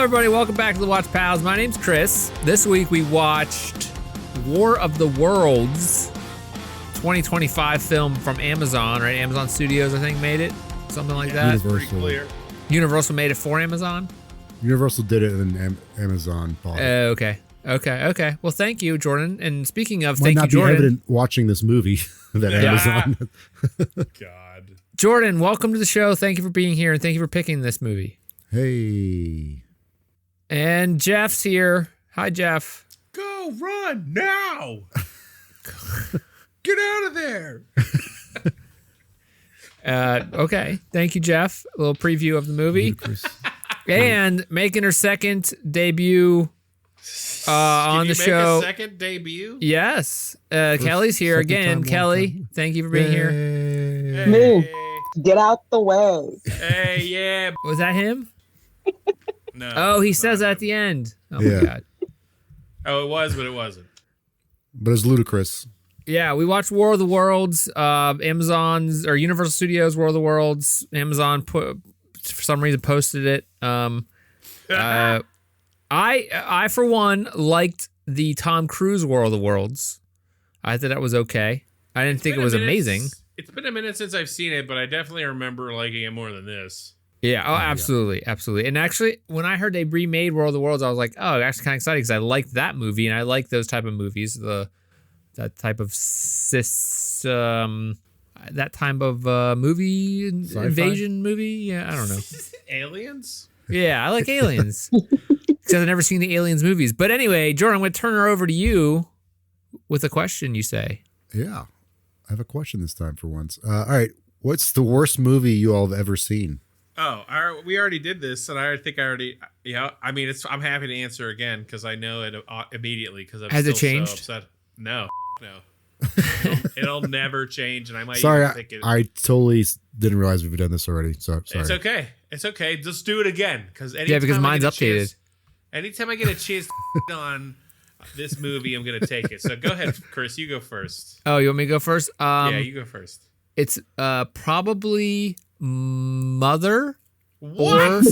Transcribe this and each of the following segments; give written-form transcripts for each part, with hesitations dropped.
everybody. Welcome back to the Watch Pals. My name's Chris. This week we watched War of the Worlds, 2025 film from Amazon, right? Amazon Studios, I think, made it. Something like that. Universal made it for Amazon? Universal did it and Amazon bought it. Okay. Well, thank you, Jordan. And speaking of, Might thank not you, Jordan. be evident watching this movie that Amazon. God. Jordan, welcome to the show. Thank you for being here, and thank you for picking this movie. Hey. And Jeff's here. Hi, Jeff. Go run now. Get out of there. Okay. Thank you, Jeff. A little preview of the movie. And making her second debut on the show. Second debut? Yes. Kelly's here again. Kelly, thank you for being here. Me. Get out the way. Hey, yeah. Was that him? No. Oh, he says that at the end. Oh, my God. Oh, it was, but it wasn't. But it's ludicrous. Yeah, we watched War of the Worlds, Amazon's or Universal Studios War of the Worlds. Amazon for some reason posted it. I for one liked the Tom Cruise War of the Worlds. I thought that was okay. I didn't think it was amazing. It's been a minute since I've seen it, but I definitely remember liking it more than this. Yeah, absolutely. And actually, when I heard they remade War of the Worlds, I was like, oh, actually kind of excited because I liked that movie, and I like those type of movies, that type of that type of movie, Sci-fi? invasion movie. Yeah, I don't know. Aliens? Yeah, I like aliens. Because I've never seen the Aliens movies. But anyway, Jordan, I'm going to turn her over to you with a question, you say. Yeah. I have a question this time for once. All right. What's the worst movie you all have ever seen? Oh, we already did this, and I think I already. Yeah, I mean, I'm happy to answer again because I know it immediately. Because I'm Has it still changed? So upset. No. It'll never change, and I might. Sorry, even think it. I totally didn't realize we've done this already. So sorry. It's okay. Just do it again because because mine's updated. Anytime I get a chance on this movie, I'm gonna take it. So go ahead, Chris. You go first. Oh, you want me to go first? Yeah, you go first. It's probably Mother. What?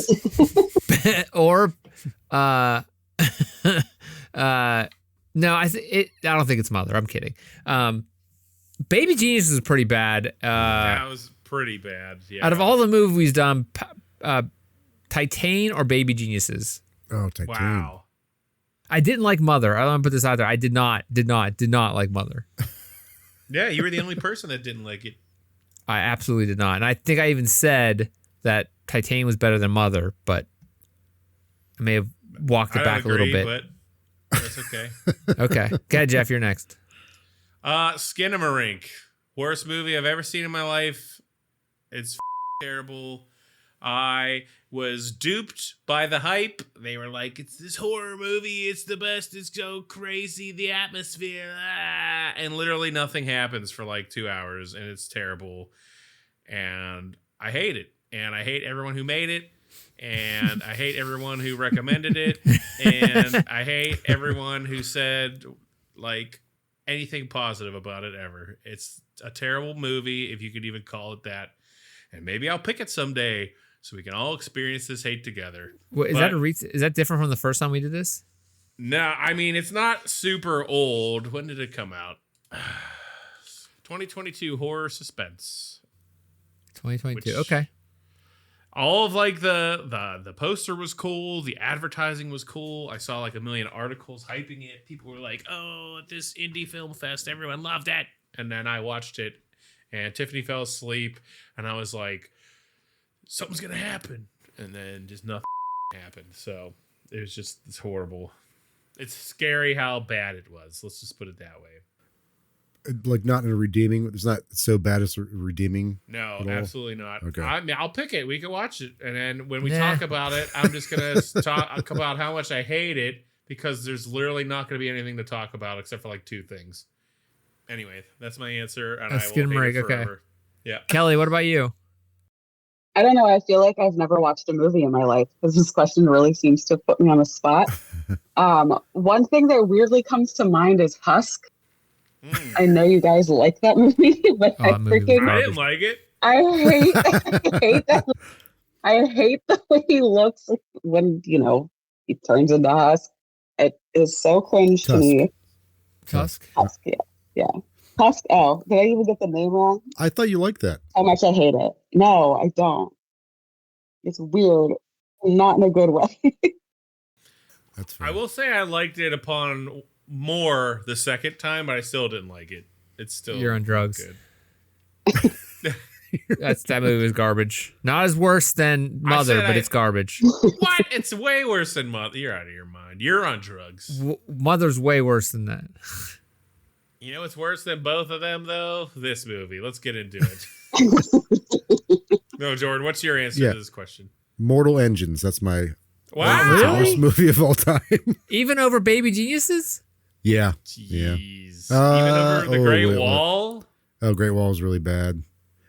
Or no, I don't think it's Mother. I'm kidding. Baby Genius is pretty bad. That was pretty bad. Yeah. Out of all the movies we've done, Titan or Baby Geniuses? Oh, Titan. Wow. I didn't like Mother. I want to put this out there. I did not like Mother. Yeah, you were the only person that didn't like it. I absolutely did not. And I think I even said that Titan was better than Mother, but I may have walked it back a little bit. But that's okay. Okay, Jeff, you're next. Skinamarink. Worst movie I've ever seen in my life. It's terrible. I was duped by the hype. They were like, it's this horror movie. It's the best. It's so crazy. The atmosphere. And literally nothing happens for like 2 hours. And it's terrible. And I hate it. And I hate everyone who made it. And I hate everyone who recommended it. And I hate everyone who said like anything positive about it ever. It's a terrible movie, if you could even call it that. And maybe I'll pick it someday so we can all experience this hate together. Well, is that different from the first time we did this? No, I mean, it's not super old. When did it come out? 2022 horror suspense. 2022. Okay. All of like the poster was cool. The advertising was cool. I saw like a million articles hyping it. People were like, oh, this indie film fest. Everyone loved it. And then I watched it and Tiffany fell asleep and I was like, something's going to happen. And then just nothing happened. So it's horrible. It's scary how bad it was. Let's just put it that way. Like not in a redeeming. It's not so bad as redeeming. No, absolutely not. Okay. I'll pick it. We can watch it, and then when we talk about it, I'm just gonna talk about how much I hate it because there's literally not going to be anything to talk about except for like two things. Anyway, that's my answer, and I will hate it forever. Okay. Yeah. Kelly, what about you? I don't know. I feel like I've never watched a movie in my life because this question really seems to put me on the spot. One thing that weirdly comes to mind is Husk. I know you guys like that movie, but I didn't like it. I hate that. I hate the way he looks when, He turns into Husk. It is so cringe to me. Tusk. Husk, yeah. Husk. Oh, did I even get the name wrong? I thought you liked that. How much I hate it. No, I don't. It's weird. Not in a good way. That's fair. I will say I liked it upon more the second time, but I still didn't like it. It's still You're on drugs. good. That movie was garbage. Not as worse than Mother, but it's garbage. What? It's way worse than Mother. You're out of your mind. You're on drugs. Mother's way worse than that. You know what's worse than both of them, though? This movie. Let's get into it. No, Jordan, what's your answer to this question? Mortal Engines. That's my Wow. worst movie of all time. Even over Baby Geniuses? Yeah. Jeez. Yeah. Even over the Great wait. Wall? Oh, Great Wall was really bad.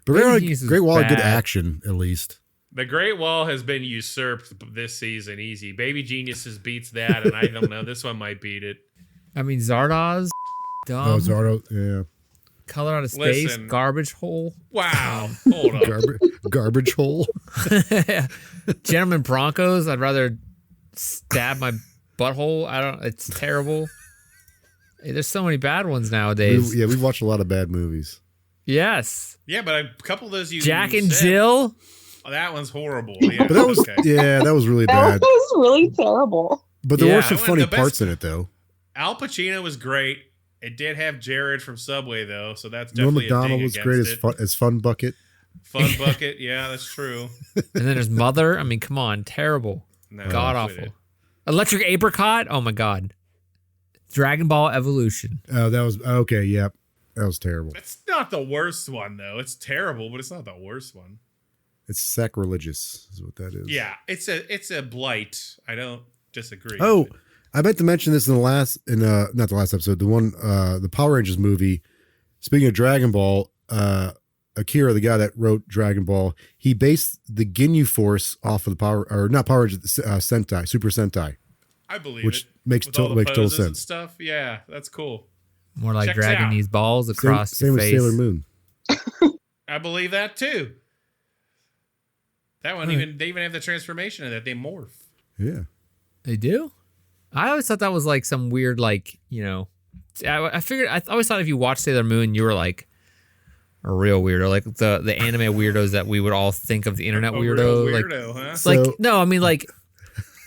But Baby Geniuses Great Wall had good bad. action, at least. The Great Wall has been usurped this season easy. Baby Geniuses beats that, and I don't know. This one might beat it. I mean, Zardoz, dumb. Oh, Zardo. Yeah. Color Out of Space, Listen. garbage hole. Wow. Hold up. Garbage hole. Gentlemen Broncos, I'd rather stab my butthole. It's terrible. Hey, there's so many bad ones nowadays. We've watched a lot of bad movies. Yes. Yeah, but a couple of those you Jack you and said- Jill. Oh, that one's horrible. Yeah, But that was okay. that was really That bad. was really terrible. But there Yeah. were some One of funny the best- parts in it, though. Al Pacino was great. It did have Jared from Subway, though, so that's Norm definitely a Macdonald ding was against great it. as Fun Bucket. Fun Bucket, yeah, that's true. And then there's Mother. I mean, come on. Terrible. No, God quit awful. it. Electric Apricot. Oh, my God. Dragon Ball Evolution. Oh, that was okay. Yep, that was terrible. It's not the worst one, though. It's terrible, but it's not the worst one. It's sacrilegious, is what that is. Yeah, it's a blight. I don't disagree. Oh, I meant to mention this in not the last episode, the Power Rangers movie. Speaking of Dragon Ball, Akira, the guy that wrote Dragon Ball, he based the Ginyu Force off of not Power Rangers, Sentai, Super Sentai, I believe which it. makes With all the makes total poses and sense. stuff. Yeah, that's cool. More like Checks dragging out. these balls Same, across same your with face. Sailor Moon. I believe that too. That one Right. they even have the transformation of that. They morph. Yeah. They do? I always thought that was like some weird, like, you know, I always thought if you watched Sailor Moon, you were like a real weirdo, like the anime weirdos that we would all think of the internet A weirdo. real Like, weirdo, huh? So- like, no, I mean, like,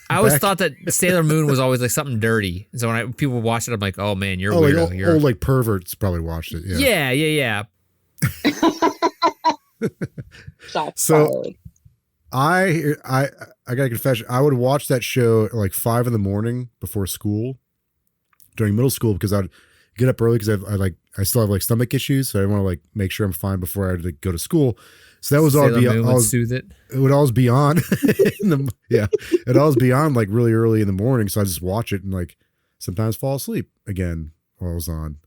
I always Back- thought that Sailor Moon was always like something dirty. So when people watch it, I'm like, oh man, you're a Oh, like weirdo. You're old like perverts probably watched it. Yeah. yeah. Shots So- fired. I got a confession. I would watch that show at like 5 a.m. before school during middle school because I'd get up early because I still have like stomach issues, so I want to like make sure I'm fine before I had to go to school. So that was all Sailor Moon would soothe it. it would always be on. It always be on like really early in the morning. So I just watch it and like sometimes fall asleep again while I was on.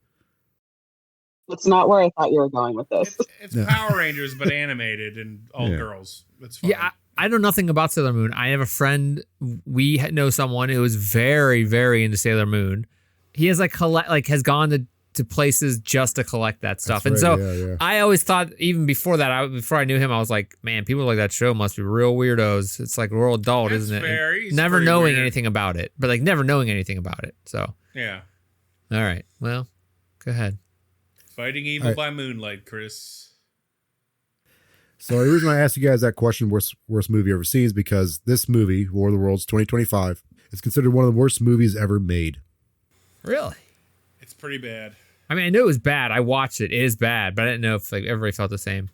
It's not where I thought you were going with this. It's Yeah. Power Rangers, but animated and all Yeah. girls. That's fine. Yeah, I know nothing about Sailor Moon. I have a friend. We know someone who is very, very into Sailor Moon. He has has gone to places just to collect that stuff. That's And right, so yeah. I always thought, even before that, before I knew him, I was like, man, people like that show must be real weirdos. It's like we're all adult, That's isn't it? fair. And He's never pretty knowing weird. anything about it, but like never knowing anything about it. So, Yeah. all right, well, go ahead. Fighting evil Alright. by moonlight, Chris. So the reason I asked you guys that question, worst movie ever seen, is because this movie, War of the Worlds 2025, is considered one of the worst movies ever made. Really? It's pretty bad. I mean, I knew it was bad. I watched it. It is bad, but I didn't know if like everybody felt the same.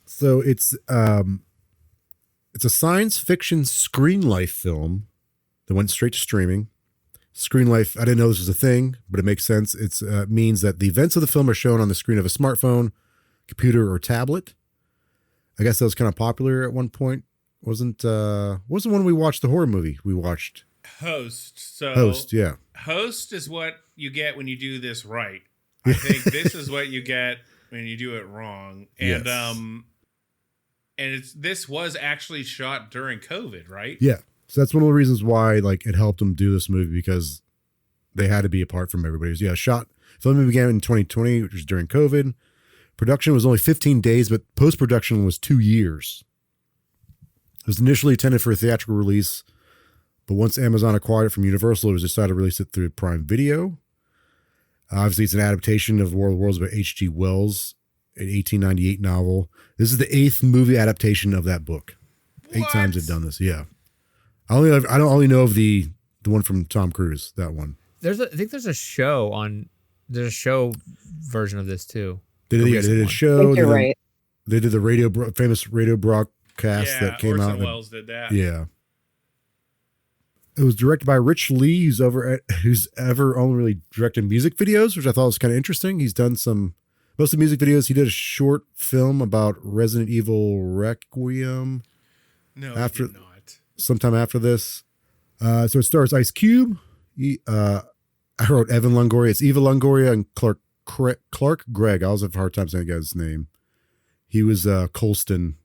So it's a science fiction screen life film that went straight to streaming. Screen life, I didn't know this was a thing, but it makes sense. It means that the events of the film are shown on the screen of a smartphone, computer, or tablet. I guess that was kind of popular at one point. Wasn't when we watched the horror movie we watched? Host. So Host, yeah. Host is what you get when you do this right. I think this is what you get when you do it wrong. And Yes. this was actually shot during COVID, right? Yeah. So that's one of the reasons why like it helped them do this movie, because they had to be apart from everybody. Filming began in 2020, which was during COVID. Production was only 15 days, but post-production was 2 years. It was initially intended for a theatrical release, But once Amazon acquired it from Universal, it was decided to release it through Prime Video. Obviously, it's an adaptation of War of the Worlds by H.G. Wells, an 1898 novel. This is the 8th movie adaptation of that book. What? 8 times they've done this. Yeah, I don't only know of the one from Tom Cruise. That one. I think there's a show version of this too. They did a show. I think you're right. They did the famous radio broadcast that came Orson out. Welles did that. Yeah. It was directed by Rich Lee, who's ever only really directed music videos, which I thought was kind of interesting. He's done most of the music videos. He did a short film about Resident Evil Requiem. No, he did not. Sometime after this. So it stars Ice Cube. I wrote Evan Longoria. It's Eva Longoria and Clark Gregg. I always have a hard time saying the guy's name. He was Colston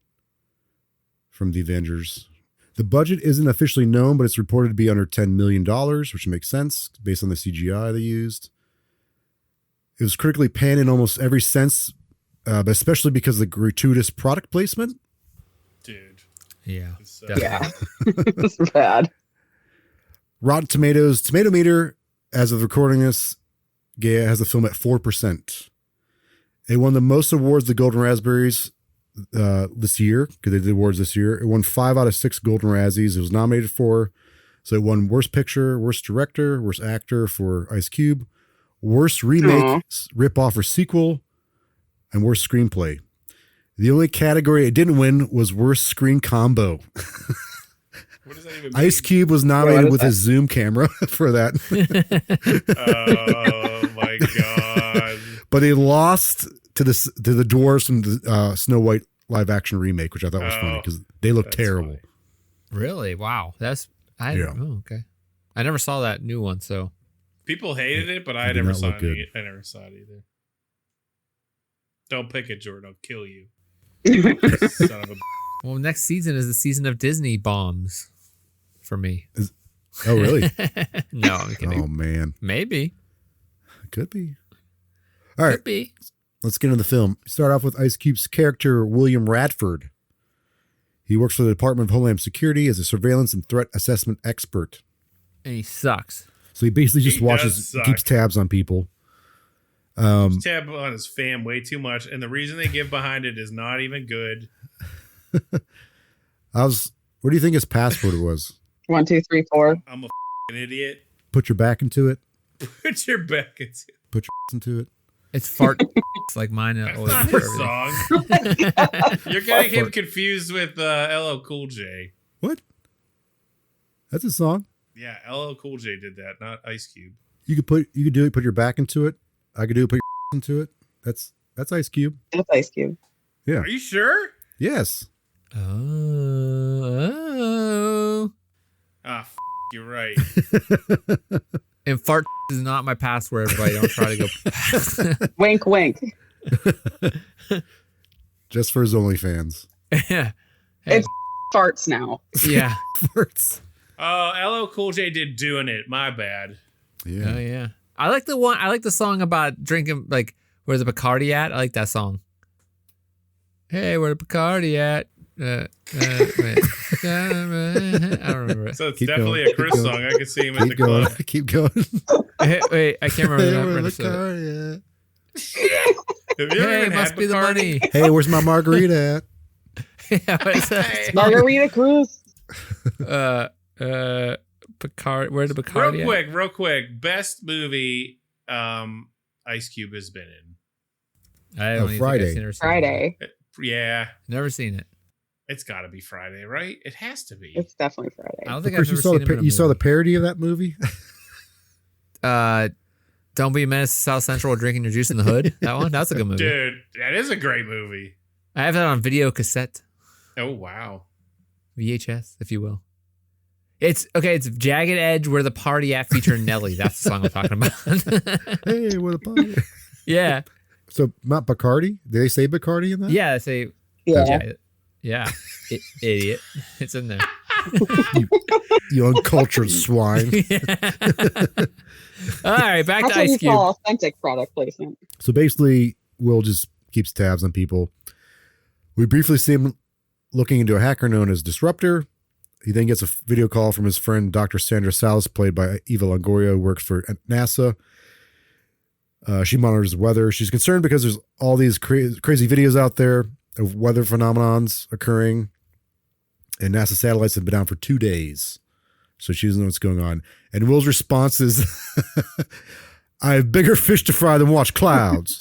from The Avengers. The budget isn't officially known, but it's reported to be under $10 million, which makes sense based on the CGI they used. It was critically panned in almost every sense, but especially because of the gratuitous product placement. Dude. Yeah. Yeah. It's bad. Rotten Tomatoes, Tomato Meter, as of recording this, has the film at 4%. It won the most awards, the Golden Raspberries, this year, because they did awards this year. It won 5 out of 6 Golden Razzies. It was nominated for, so it won Worst Picture, Worst Director, Worst Actor for Ice Cube, Worst Remake, Ripoff or Sequel, and Worst Screenplay. The only category it didn't win was Worst Screen Combo. What does that even mean? Ice Cube was nominated with his Zoom camera for that. Oh my god! But he lost to the dwarves from the Snow White live action remake, which I thought was funny because they look terrible. Funny. Really? Wow. Okay. I never saw that new one, so People hated it, but I never saw it. I never saw it either. Don't pick it, Jordan. I'll kill you. Son of a. Well, next season is the season of Disney bombs for me. Oh, really? No, I'm kidding. Oh, man. Maybe. Could be. All right. Could be. Let's get into the film. Start off with Ice Cube's character, William Radford. He works for the Department of Homeland Security as a surveillance and threat assessment expert. And he sucks. So he basically just keeps tabs on people. Keeps tab on his fam way too much, and the reason they give behind it is not even good. What do you think his password was? 1, 2, 3, 4. I'm a idiot. Put your back into it. Put your back into it. Put your into it. It's fart. It's like mine. That's not a song. You're getting him confused with LL Cool J. What? That's a song. Yeah, LL Cool J did that, not Ice Cube. You could do it. Put your back into it. I could do it. Put your into it. That's Ice Cube. That's Ice Cube. Yeah. Are you sure? Yes. Oh. You're right. And fart is not my password, everybody. Don't try to go. Wink, wink. Just for his OnlyFans. Yeah. It's farts now. Yeah. Farts. Oh, LL Cool J did Doing It. My bad. Yeah. Oh, yeah. I like the song about drinking, like, where's the Bacardi at? I like that song. Hey, where the Bacardi at? I don't remember it. So it's Keep definitely going. a Chris song. I can see him at the Keep going. club. Keep going. Hey, wait, I can't remember Hey, that. where the rest of it. Bacardi at? Have you ever Hey, even it must had be the Bacardi? money. Hey, where's my margarita at? Yeah, what is that? Margarita Cruz. Bacardi. Where the Bacardi at? Real quick. Best movie Ice Cube has been in. I don't even Friday. think I've seen it. Friday. Yeah. Never seen it. It's got to be Friday, right? It has to be. It's definitely Friday. I don't think Chris, I've ever seen him in a you saw the movie. parody of that movie? Don't Be a Menace to South Central or Drinking Your Juice in the Hood. That one? That's a good movie. Dude, that is a great movie. I have that on video cassette. Oh, wow. VHS, if you will. It's Jagged Edge, Where the Party At featuring Nelly. That's the song I'm talking about. Hey, where the party? Yeah. So, not Bacardi? Did they say Bacardi in that? Yeah, I say Yeah. yeah. Idiot. It's in there. You uncultured swine. All right, back That's to what Ice you Cube. call authentic product placement. So basically, Will just keeps tabs on people. We briefly see him looking into a hacker known as Disruptor. He then gets a video call from his friend, Dr. Sandra Salas, played by Eva Longoria, who works for NASA. She monitors weather. She's concerned because there's all these crazy videos out there of weather phenomenons occurring. And NASA satellites have been down for 2 days. So she doesn't know what's going on. And Will's response is, I have bigger fish to fry than watch clouds.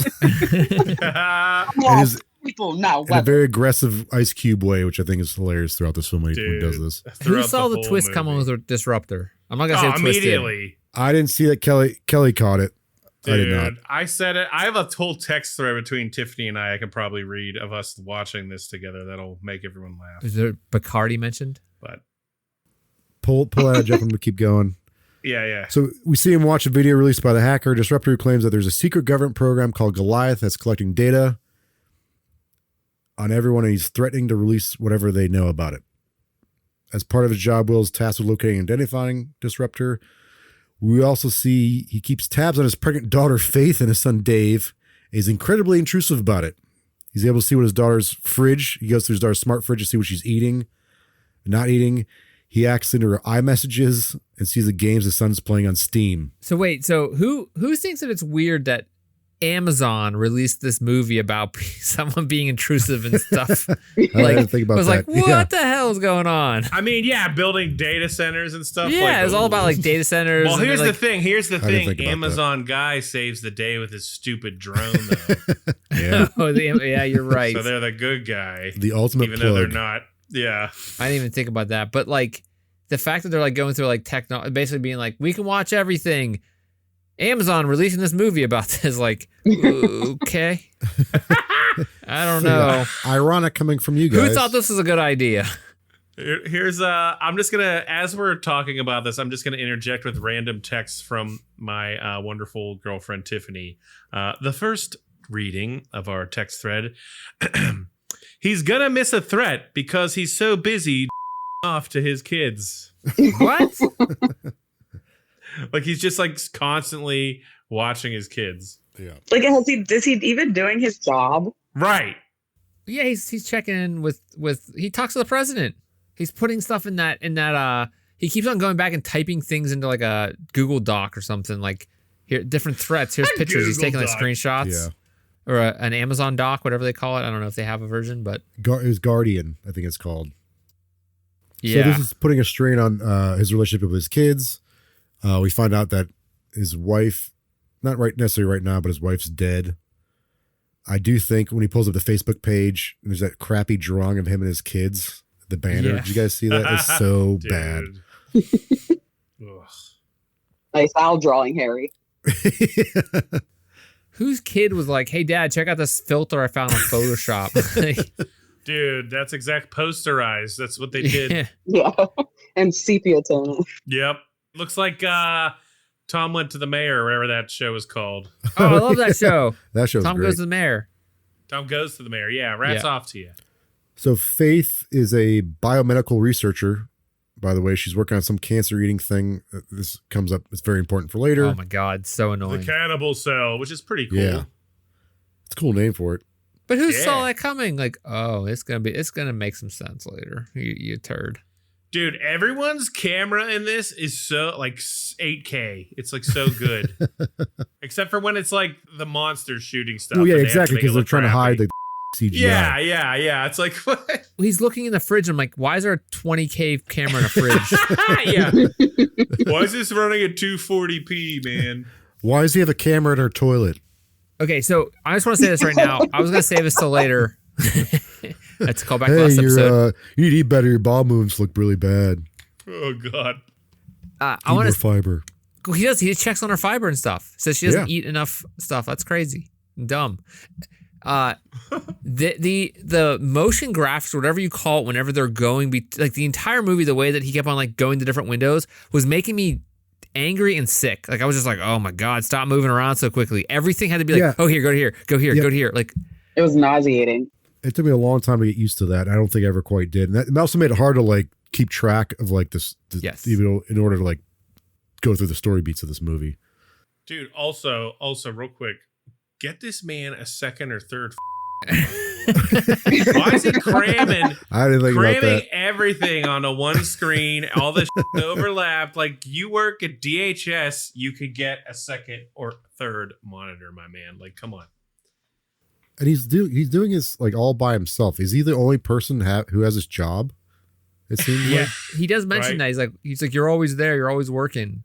People now. In a very aggressive Ice Cube way, which I think is hilarious throughout this film when he does this. Who saw the twist coming with a disruptor? I'm not going to say immediately. I didn't see that. Kelly caught it. Dude, I did not. I said it. I have a whole text thread between Tiffany and I can probably read of us watching this together. That'll make everyone laugh. Is there Bacardi mentioned? But pull out, Jeff, and keep going. Yeah. So we see him watch a video released by the hacker disruptor who claims that there's a secret government program called Goliath that's collecting data on everyone, and he's threatening to release whatever they know about it. As part of his job, Will's tasked with locating and identifying disruptor. We also see he keeps tabs on his pregnant daughter, Faith, and his son, Dave. He's incredibly intrusive about it. He's able to see what his daughter's fridge. He goes through his daughter's smart fridge to see what she's eating, not eating. He hacks into her iMessages and sees the games his son's playing on Steam. So wait, who thinks that it's weird that Amazon released this movie about someone being intrusive and stuff? I didn't think about that. Like, what the hell is going on? I mean, yeah, building data centers and stuff. Yeah, like, it was all about like data centers. Well, here's like, the thing. Here's the thing. think about Amazon guy saves the day with his stupid drone, though. Yeah. yeah, you're right. So they're the good guy, The ultimate even plug. though they're not. Yeah. I didn't even think about that. But like the fact that they're like going through like technology, basically being like, we can watch everything. Amazon releasing this movie about this, like, okay. I don't know. Ironic coming from you guys. Who thought this was a good idea? Here's I'm just gonna, as we're talking about this, I'm just gonna interject with random texts from my wonderful girlfriend Tiffany. The first reading of our text thread. He's gonna miss a threat because he's so busy off to his kids. What? Like he's just like constantly watching his kids. Yeah. Like, is he even doing his job? Right. Yeah, he's checking in with he talks to the president. He's putting stuff in that he keeps on going back and typing things into like a Google Doc or something, like here different threats. Here's pictures. He's taking like screenshots. Yeah. Or an Amazon doc, whatever they call it. I don't know if they have a version, but It was Guardian, I think it's called. yeah. So this is putting a strain on his relationship with his kids. We find out that his wife, not right necessarily right now, but his wife's dead. I do think when he pulls up the Facebook page, there's that crappy drawing of him and his kids, the banner. Yeah. Did you guys see that? It's so bad. Ugh. Nice owl drawing, Harry. Whose kid was like, hey, Dad, check out this filter I found on Photoshop? Dude, that's exact posterized. That's what they did. Yeah. Yeah. And sepia tone. Yep. Looks like Tom Went to the Mayor, or whatever that show is called. Oh, I love that show. That show's Tom great. Goes to the Mayor. Tom Goes to the Mayor. Yeah, rats Yeah. off to you. So Faith is a biomedical researcher. By the way, she's working on some cancer eating thing. This comes up. It's very important for later. Oh my God, so The annoying. Cannibal Cell, which is pretty cool. Yeah. It's a cool name for it. But who Yeah. saw that coming? Like, oh, it's gonna make some sense later. You turd. Dude, everyone's camera in this is so like 8K. It's like so good. Except for when it's like the monsters shooting stuff. Well, yeah, and they have to exactly, make it because they're look trying to hide crappy. the CGI. Yeah. It's like, what? Well, he's looking in the fridge. I'm like, why is there a 20K camera in a fridge? Yeah. Why is this running at 240p, man? Why does he have a camera in her toilet? Okay, so I just want to say this right now. I was gonna save this till later. Let's call back to Hey, last episode. you need to eat better. Your bowel movements look really bad. Oh, God. I Eat want more to. fiber. He does. He checks on her fiber and stuff. Says she doesn't Yeah. eat enough stuff. That's crazy. Dumb. The motion graphics, whatever you call it, whenever they're going, like the entire movie, the way that he kept on like going to different windows was making me angry and sick. Like I was just like, oh my God, stop moving around so quickly. Everything had to be like, Yeah. oh here, go to here, go here, Yeah. go to here. Like It was nauseating. It took me a long time to get used to that. I don't think I ever quite did. And that also made it hard to like keep track of like this, Yes. even in order to like go through the story beats of this movie. Dude, also, real quick, get this man a second or third Why is he cramming? I didn't think about Cramming that. everything onto one screen, all the shit overlapped. Like, you work at DHS, you could get a second or third monitor, my man. Like, come on. And he's doing this like all by himself. Is he the only person who has this job? It seems like. He does mention that. He's like, you're always there. You're always working.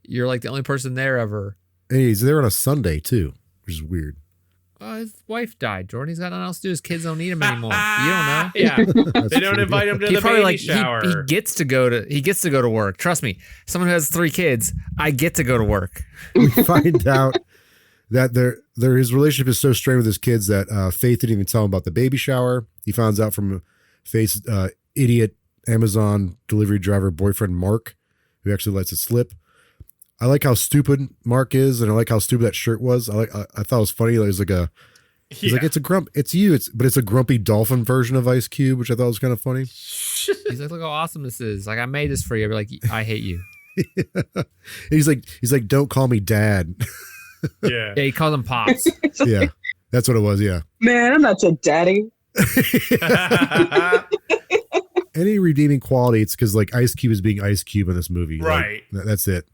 You're like the only person there ever. And he's there on a Sunday too, which is weird. His wife died, Jordan. He's got nothing else to do. His kids don't need him anymore. You don't know. Yeah. That's They don't true. invite him to He the probably baby like shower. he gets to go to work. Trust me. Someone who has 3 kids, I get to go to work. We find out that his relationship is so strained with his kids that Faith didn't even tell him about the baby shower. He finds out from Faith's idiot Amazon delivery driver boyfriend Marc, who actually lets it slip. I like how stupid Marc is, and I like how stupid that shirt was. I thought it was funny. It was like he's like, it's you, but it's a grumpy dolphin version of Ice Cube, which I thought was kind of funny. He's like, look how awesome this is. Like, I made this for you. I'd be like, I hate you. He's like, don't call me dad. Yeah. Yeah, he calls him Pops. Yeah, that's what it was. Yeah. Man, I'm not your daddy. Any redeeming quality, it's because like Ice Cube is being Ice Cube in this movie. Right. Like, that's it.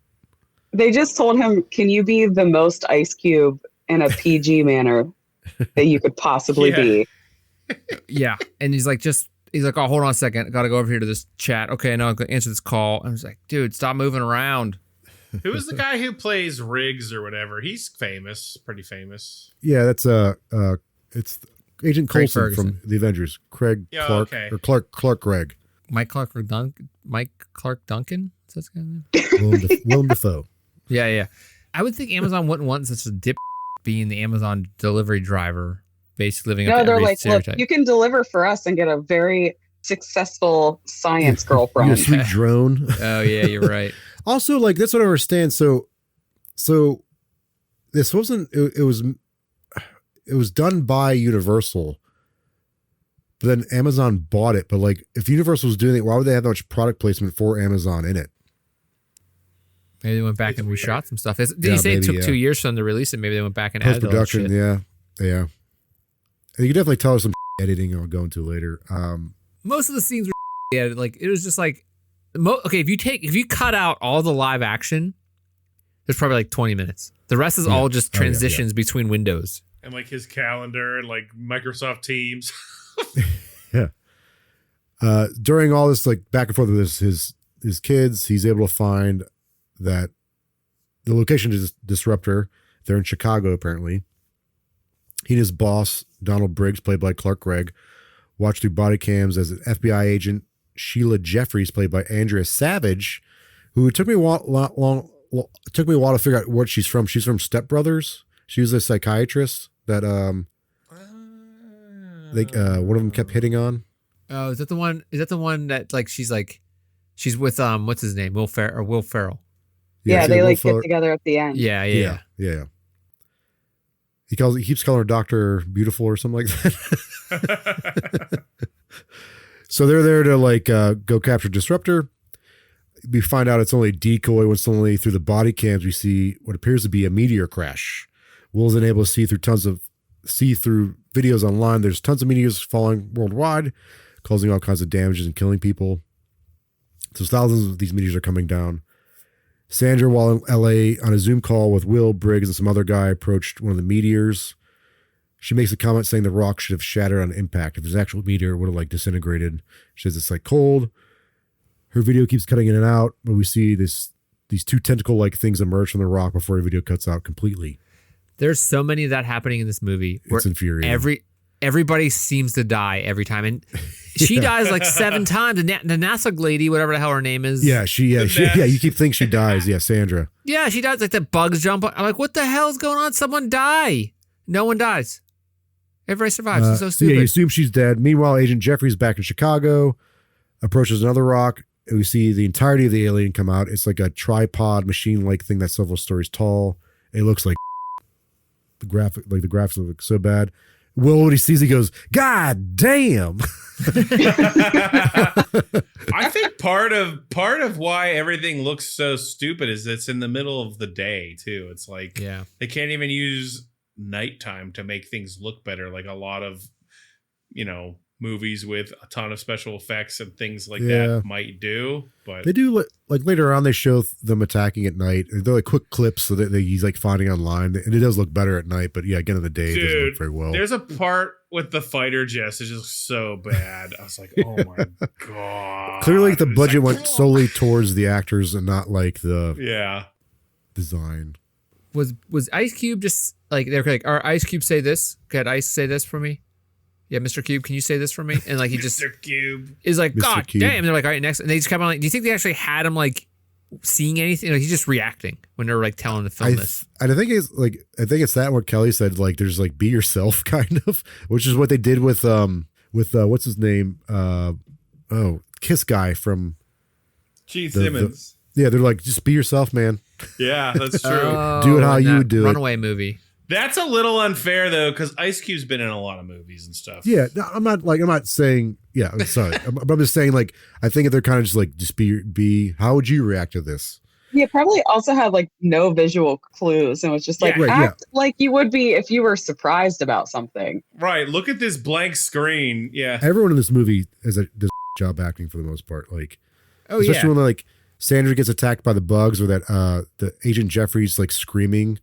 They just told him, can you be the most Ice Cube in a PG manner that you could possibly be? Yeah. And he's like, oh, hold on a second. I got to go over here to this chat. Okay, now I'm going to answer this call. I was like, dude, stop moving around. Who is the guy who plays Riggs or whatever? He's famous, pretty famous. Yeah, that's it's Agent Craig Coulson Ferguson. from the Avengers. Craig Yeah, Clark okay. or Clark Gregg. Mike Clark Duncan? Is that his guy's name? Willem Dafoe. Yeah. I would think Amazon wouldn't want such a dip being the Amazon delivery driver, basically living up No, to they're every like, look, stereotype. you can deliver for us and get a very successful science You girlfriend. a sweet drone. Oh yeah, you're right. Also, like that's what I understand. So this wasn't. It was done by Universal, but then Amazon bought it. But like, if Universal was doing it, why would they have that much product placement for Amazon in it? Maybe they went back It's and weird. reshot some stuff. Did Yeah, you say it maybe, took yeah. 2 years for them to release it? Maybe they went back and Post added all that production, shit. yeah. And you can definitely tell us some editing I'll go into later. Most of the scenes were edited. Like, it was just like, okay, if you cut out all the live action, there's probably like 20 minutes. The rest is all just Oh, yeah, transitions between windows. And like his calendar and like Microsoft Teams. During all this like back and forth with his kids, he's able to find that the location is Disruptor. They're in Chicago, apparently. He and his boss, Donald Briggs, played by Clark Gregg, watch through body cams as an FBI agent, Sheila Jeffries, played by Andrea Savage, who it took me a while to figure out what she's from. She's from Step Brothers. She was a psychiatrist that one of them kept hitting on. Oh, is that the one? Is that the one that like she's with what's his name? Will Ferrell. Yeah, see, they Will like Fuller- get together at the end. Yeah. Yeah. He keeps calling her Dr. Beautiful or something like that. So they're there to like go capture Disruptor. We find out it's only a decoy when suddenly through the body cams we see what appears to be a meteor crash. Will's unable to see through videos online. There's tons of meteors falling worldwide, causing all kinds of damages and killing people. So thousands of these meteors are coming down. Sandra, while in LA on a Zoom call with Will, Briggs, and some other guy, approached one of the meteors. She makes a comment saying the rock should have shattered on impact. If it was an actual meteor, it would have like disintegrated. She says it's like cold. Her video keeps cutting in and out, but we see these 2 tentacle-like things emerge from the rock before her video cuts out completely. There's so many of that happening in this movie. It's infuriating. Everybody seems to die every time, and she dies like 7 times. The NASA lady, whatever the hell her name is. Yeah, you keep thinking she dies. Yeah, Sandra. Yeah, she dies. Like the bugs jump. I'm like, what the hell is going on? Someone die. No one dies. Everybody survives. It's so stupid. Yeah, you assume she's dead. Meanwhile, Agent Jeffries back in Chicago approaches another rock. And we see the entirety of the alien come out. It's like a tripod machine-like thing that's several stories tall. It looks like the graphics look so bad. Will, when he sees, he goes, "God damn!" I think part of why everything looks so stupid is it's in the middle of the day too. It's like Yeah. they can't even use nighttime to make things look better. Like a lot of movies with a ton of special effects and things like Yeah. that might do. But They do like later on. They show them attacking at night. They're like quick clips so that he's like finding online, and it does look better at night. But yeah, again in the day, it doesn't look very well. there's a part with the fighter jets is just so bad. I was like, oh my god. Clearly, the It's budget like, went solely towards the actors and not like the yeah. design. Was Ice Cube just like they're like, "Our Ice Cube say this? Could Ice say this for me? Yeah, Mr. Cube, can you say this for me?" And like he just Mr. Cube. is like, Mr. "God Cube. damn!" And they're like, "All right, next." And they just kept on like, "Do you think they actually had him like seeing anything? Like he's just reacting when they're like telling the film this." I think it's that what Kelly said. Like, there's like be yourself kind of, which is what they did with what's his name? Kiss guy from Gene Simmons. yeah. They're like, just be yourself, man. Yeah, that's true. Do it how in you that would do it. Runaway movie. That's a little unfair though, because Ice Cube's been in a lot of movies and stuff. Yeah, no, I'm not saying. Yeah, I'm sorry. I'm just saying like I think if they're kind of just like just be. How would you react to this? Yeah, probably also had like no visual clues and was just like Yeah. Right, act like you would be if you were surprised about something. Right. Look at this blank screen. Yeah. Everyone in this movie does a job acting for the most part. Like, Oh especially yeah. when like Sandra gets attacked by the bugs, or that the Agent Jeffrey's like screaming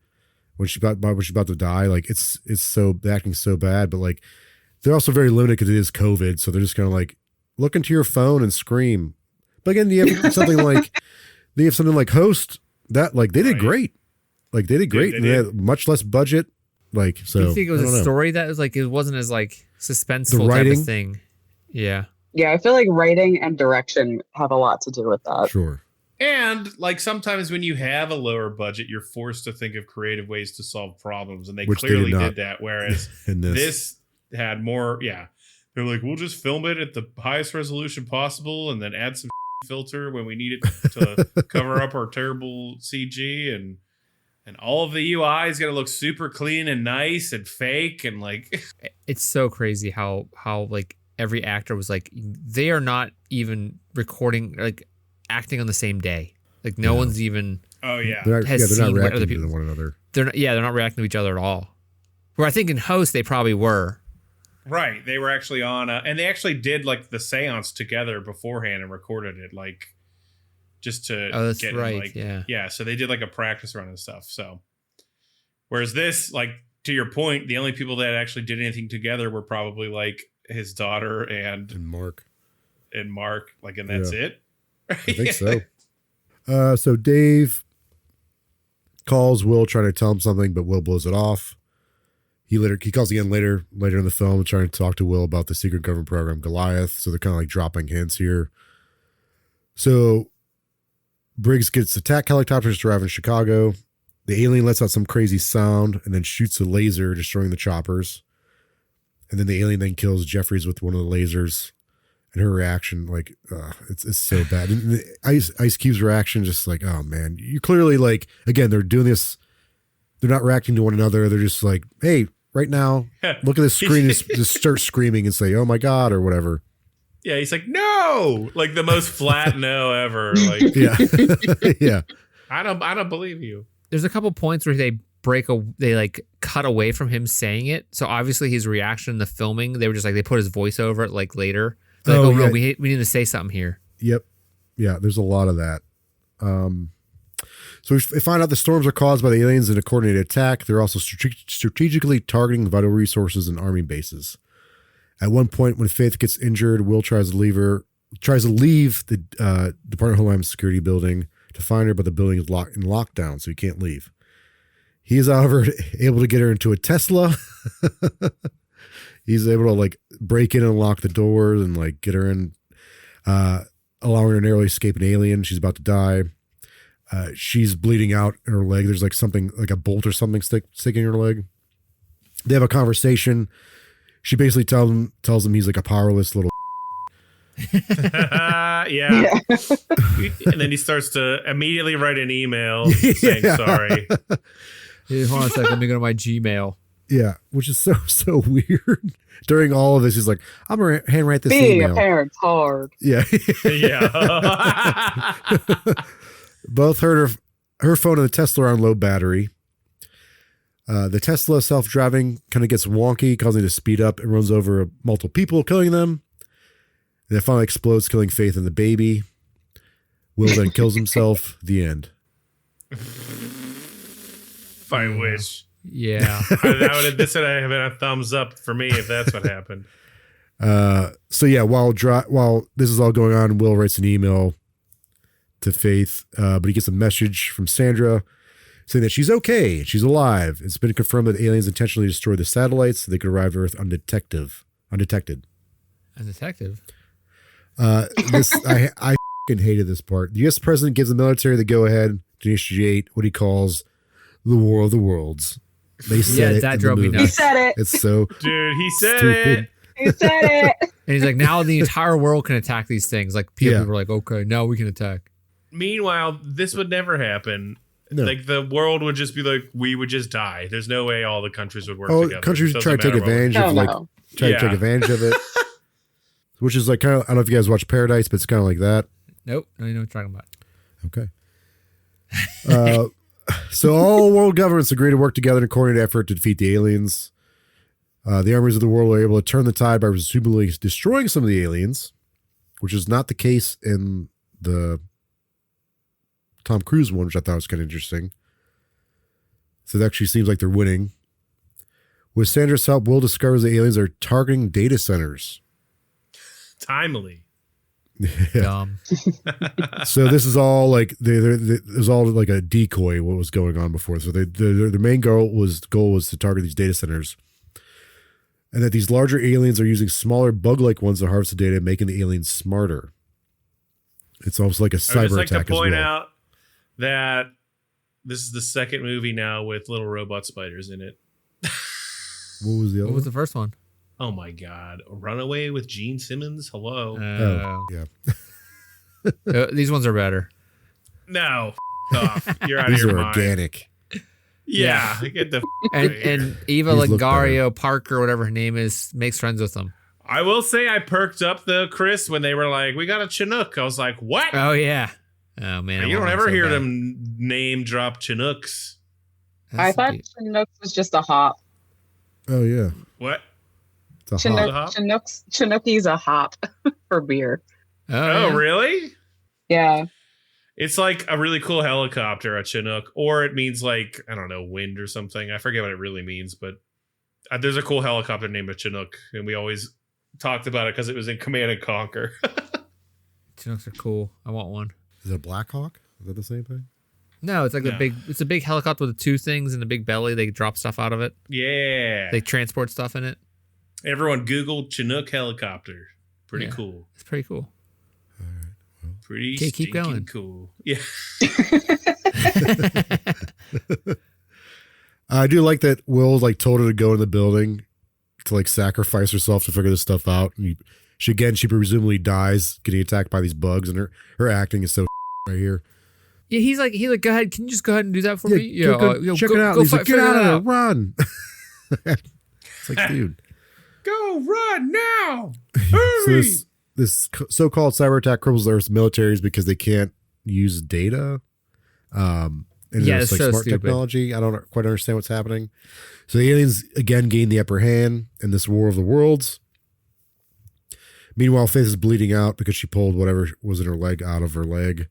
when she's about to die. Like it's so the acting's so bad, but like they're also very limited because it is COVID, so they're just kind of like look into your phone and scream. But again, you have something like Host that like they did Right. great. Like they did great, they and they did. had much less budget. Like so, Do you think it was I don't a know. story that was like it wasn't as like suspenseful type writing? of thing? Yeah. Yeah, I feel like writing and direction have a lot to do with that. Sure. And like sometimes when you have a lower budget, you're forced to think of creative ways to solve problems. And they Which they clearly did not. did that. Whereas In this, this had more, yeah. They're like, we'll just film it at the highest resolution possible and then add some filter when we need it to cover up our terrible CG and all of the UI is gonna look super clean and nice and fake and like It's so crazy how like every actor was like they are not even recording like acting on the same day. Like no Yeah. one's even oh yeah. they're not has seen what reacting other to people- one another. they're not reacting to each other at all. Where I think in Host they probably were. Right. They were actually on and they actually did like the seance together beforehand and recorded it like just to Oh, that's get right. like Yeah. so they did like a practice run and stuff. So whereas this, like to your point, the only people that actually did anything together were probably like his daughter and And Mark. Marc, like, and that's it. I think so. So Dave calls Will trying to tell him something, but Will blows it off. He calls again later in the film trying to talk to Will about the secret government program Goliath. So they're kind of like dropping hints here. So Briggs gets attack helicopters to arrive in Chicago. The alien lets out some crazy sound and then shoots a laser, destroying the choppers. And then the alien then kills Jeffries with one of the lasers. And her reaction, like, it's so bad. And the Ice Cube's reaction, just like, oh man, you clearly like, again, they're doing this. They're not reacting to one another. They're just like, hey, right now, look at this screen and just start screaming and say, oh my God, or whatever. Yeah, he's like, no, like the most flat no ever. Like, Yeah. Yeah. I don't believe you. There's a couple points where they like cut away from him saying it. So obviously his reaction in the filming, they were just like they put his voice over it like later. They're like, yeah. no, we need to say something here. Yep. Yeah, there's a lot of that. So we find out the storms are caused by the aliens in a coordinated attack. They're also strategically targeting vital resources and army bases. At one point, when Faith gets injured, Will tries to leave the Department of Homeland Security building to find her, but the building is in lockdown, so he can't leave. He is, however, able to get her into a Tesla. He's able to like break in and unlock the doors and like get her in, allowing her to narrowly escape an alien. She's about to die. She's bleeding out in her leg. There's like something like a bolt or something sticking in her leg. They have a conversation. She basically tells him he's like a powerless little. Yeah. And then he starts to immediately write an email saying sorry. Hey, hold on a second. Let me go to my Gmail. Yeah, which is so weird. During all of this, he's like, I'm gonna handwrite this Being email. a parent's hard. Yeah. Yeah. Both her phone and the Tesla are on low battery. The Tesla self-driving kind of gets wonky, causing it to speed up and runs over multiple people, killing them. And it finally explodes, killing Faith and the baby. Will then kills himself. The end. If I wish. Yeah. This would have been a thumbs up for me if that's what happened. So yeah, while this is all going on, Will writes an email to Faith, but he gets a message from Sandra saying that she's okay, she's alive. It's been confirmed that aliens intentionally destroyed the satellites so they could arrive at Earth undetected. A detective. I fucking hated this part. The U.S. president gives the military the go-ahead to initiate what he calls the War of the Worlds. They said it. That in drove the me movie. nuts. He said it. It's so Dude, he said stupid. it. He said it. And he's like, now the entire world can attack these things. Like people Yeah. were like, okay, now we can attack. Meanwhile, this would never happen. No. Like the world would just be like, we would just die. There's no way all the countries would work together. Countries It try to doesn't take matter what we- advantage No, of like no. try to take advantage of it, which is like kind of, I don't know if you guys watch Paradise, but it's kind of like that. Nope. No, you know what you're talking about. Okay. So all world governments agree to work together in a coordinated effort to defeat the aliens. The armies of the world are able to turn the tide by presumably destroying some of the aliens, which is not the case in the Tom Cruise one, which I thought was kind of interesting. So it actually seems like they're winning. With Sandra's help, Will discovers the aliens are targeting data centers. Timely. Dumb. So this is all like there's all like a decoy what was going on before. So their main goal was to target these data centers, and that these larger aliens are using smaller bug-like ones to harvest the data, making the aliens smarter. It's almost like a I would cyber just like to attack as point well. out that this is the second movie now with little robot spiders in it. What was the other What was one? the first one? Oh my God. Runaway with Gene Simmons? Hello. Oh, yeah. These ones are better. No. Off. You're out of These your are mind. organic. Yeah. Get the And Eva These look Longoria Parker, whatever her name is, makes friends with them. I will say I perked up though, Chris, when they were like, we got a Chinook. I was like, what? Oh yeah. Oh man. I You don't want ever one so hear bad. them name drop Chinooks. I That's thought cute. Chinooks was just a hop. Oh yeah, What? it's a Chinook, hot. hop? Chinooki's a hop for beer. Oh, yeah. really? Yeah. It's like a really cool helicopter, a Chinook, or it means like, I don't know, wind or something. I forget what it really means, but there's a cool helicopter named a Chinook, and we always talked about it because it was in Command and Conquer. Chinooks are cool. I want one. Is it a Black Hawk? Is that the same thing? No, it's like No. it's a big helicopter with two things and a big belly. They drop stuff out of it. Yeah. They transport stuff in it. Everyone Google Chinook helicopter. Pretty Yeah. cool. It's pretty cool. Pretty Okay, keep stinking going. cool. Yeah. I do like that Will like told her to go in the building to like sacrifice herself to figure this stuff out. And she presumably dies getting attacked by these bugs, and her acting is so right here. Yeah, he's like, go ahead. Can you just go ahead and do that for me? Yeah, go, check it out. Go He's like, get figure out it of there, out. run. It's like, dude. Go run now. So Hurry. this so-called cyber attack cripples Earth's militaries because they can't use data. And Yeah, there's it's like so smart stupid. technology. I don't quite understand what's happening. So the aliens again gain the upper hand in this War of the Worlds. Meanwhile, Faith is bleeding out because she pulled whatever was in her leg out of her leg.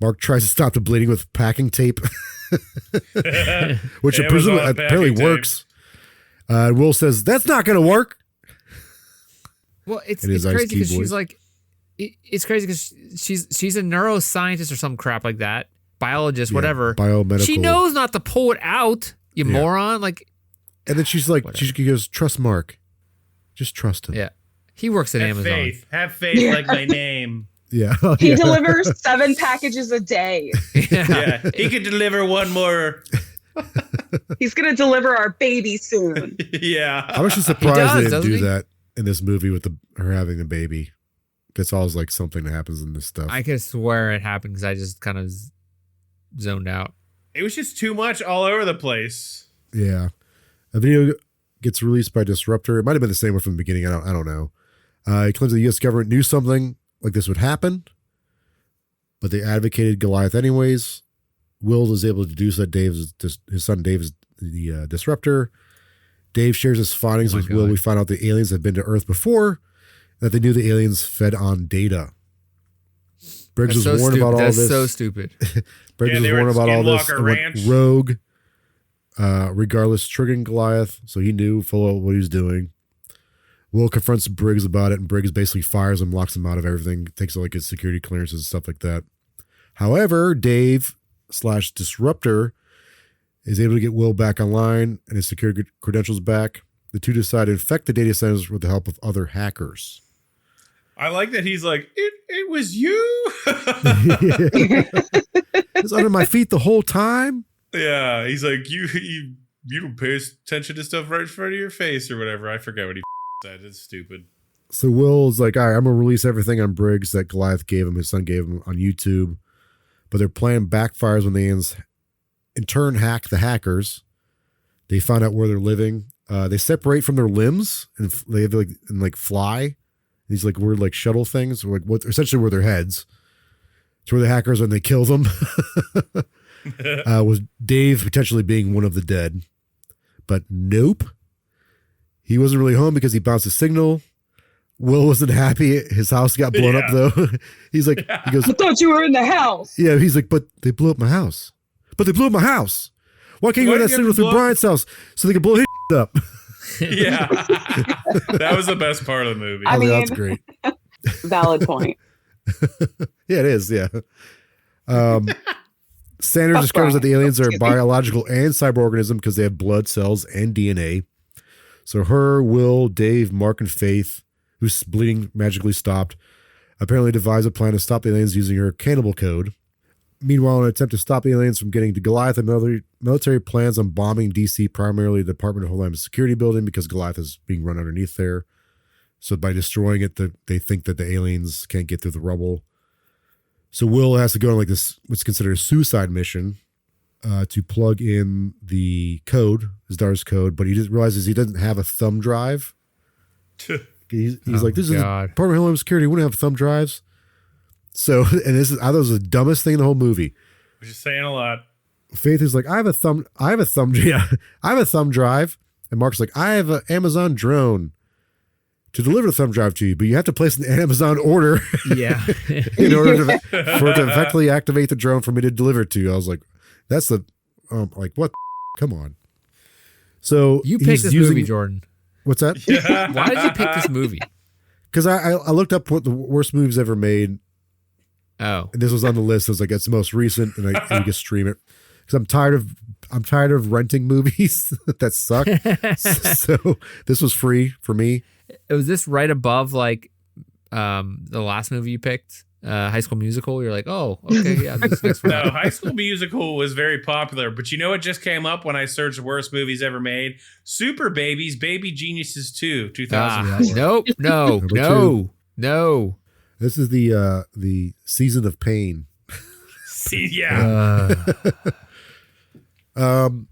Marc tries to stop the bleeding with packing tape, which Amazon apparently packing tape. works. Will says, that's not going to work. Well, it's And his Ice crazy Cube because voice. she's like, it's crazy because she's a neuroscientist or some crap like that, biologist, Yeah, whatever. biomedical. She knows not to pull it out. You Yeah. moron! Like, And then she's like, Whatever. she goes, trust Marc. Just trust him. yeah, he works at Have Amazon. faith. Have faith like my name. Yeah. He Yeah. delivers 7 packages a day. Yeah. He could deliver one more. He's going to deliver our baby soon. Yeah. I'm actually surprised does, they didn't doesn't do he? that in this movie with her having a baby. That's always like something that happens in this stuff. I could swear it happened because I just kind of zoned out. It was just too much all over the place. Yeah. A video gets released by Disruptor. It might have been the same one from the beginning. I don't know. He claims the U.S. government knew something like this would happen, but they advocated Goliath anyways. Will is able to deduce that his son Dave is the disruptor. Dave shares his findings with Will. We find out the aliens have been to Earth before, that they knew the aliens fed on data. Briggs was warned about all this. That's so stupid. Briggs was warned about all this and went rogue, regardless, triggering Goliath, so he knew full of what he was doing. Will confronts Briggs about it, and Briggs basically fires him, locks him out of everything, takes like his security clearances and stuff like that. However, Dave/Disruptor is able to get Will back online and his security credentials back. The two decide to infect the data centers with the help of other hackers. I like that he's like, it was you. It's under my feet the whole time. Yeah, he's like, you don't pay attention to stuff right in front of your face or whatever. I forget what he said. It's stupid. So Will's like, all right, I'm going to release everything on Briggs that Goliath gave him, his son gave him on YouTube. But their plan backfires when the aliens in turn hack the hackers. They find out where they're living. They separate from their limbs and they have like fly. These like weird like shuttle things, like what essentially were their heads. It's where the hackers and they kill them. With Dave potentially being one of the dead. But nope. He wasn't really home because he bounced a signal. Will wasn't happy. His house got blown up though. He's like, he goes, I thought you were in the house. Yeah, he's like, but they blew up my house. But they blew up my house. Why can't you get that signal through Brian's house so they can blow his up? Yeah. That was the best part of the movie. I mean, that's great. Valid point. Yeah, it is. Yeah. Sanders discovers that the aliens are biological and cyber organism because they have blood cells and DNA. So her, Will, Dave, Marc, and Faith, whose bleeding magically stopped, apparently devised a plan to stop the aliens using her cannibal code. Meanwhile, in an attempt to stop the aliens from getting to Goliath, the military plans on bombing D.C., primarily the Department of Homeland Security building, because Goliath is being run underneath there. So by destroying it, they think that the aliens can't get through the rubble. So Will has to go on like this, what's considered a suicide mission, to plug in the code, his daughter's code, but he just realizes he doesn't have a thumb drive. He's like, this is the Department of Homeland Security. We wouldn't have thumb drives. So, and this is, I thought it was the dumbest thing in the whole movie. We're just saying a lot. Faith is like, I have a thumb drive. And Marc's like, I have an Amazon drone to deliver the thumb drive to you, but you have to place an Amazon order. Yeah. In order for it to effectively activate the drone for me to deliver it to you. I was like, that's the, like, what? Come on. So you picked this movie, Jordan. What's that? Yeah. Why did you pick this movie? Because I looked up what the worst movies ever made. Oh, and this was on the list. I was like, it's the most recent, and I can stream it because I'm tired of renting movies that suck. So this was free for me. Was this right above like the last movie you picked, High School Musical? You're like, oh, okay, yeah. This next one. No, High School Musical was very popular, but you know what just came up when I searched worst movies ever made? Super Babies, Baby Geniuses 2, 2004. Nope, no. This is the Season of Pain. See, yeah. Wow.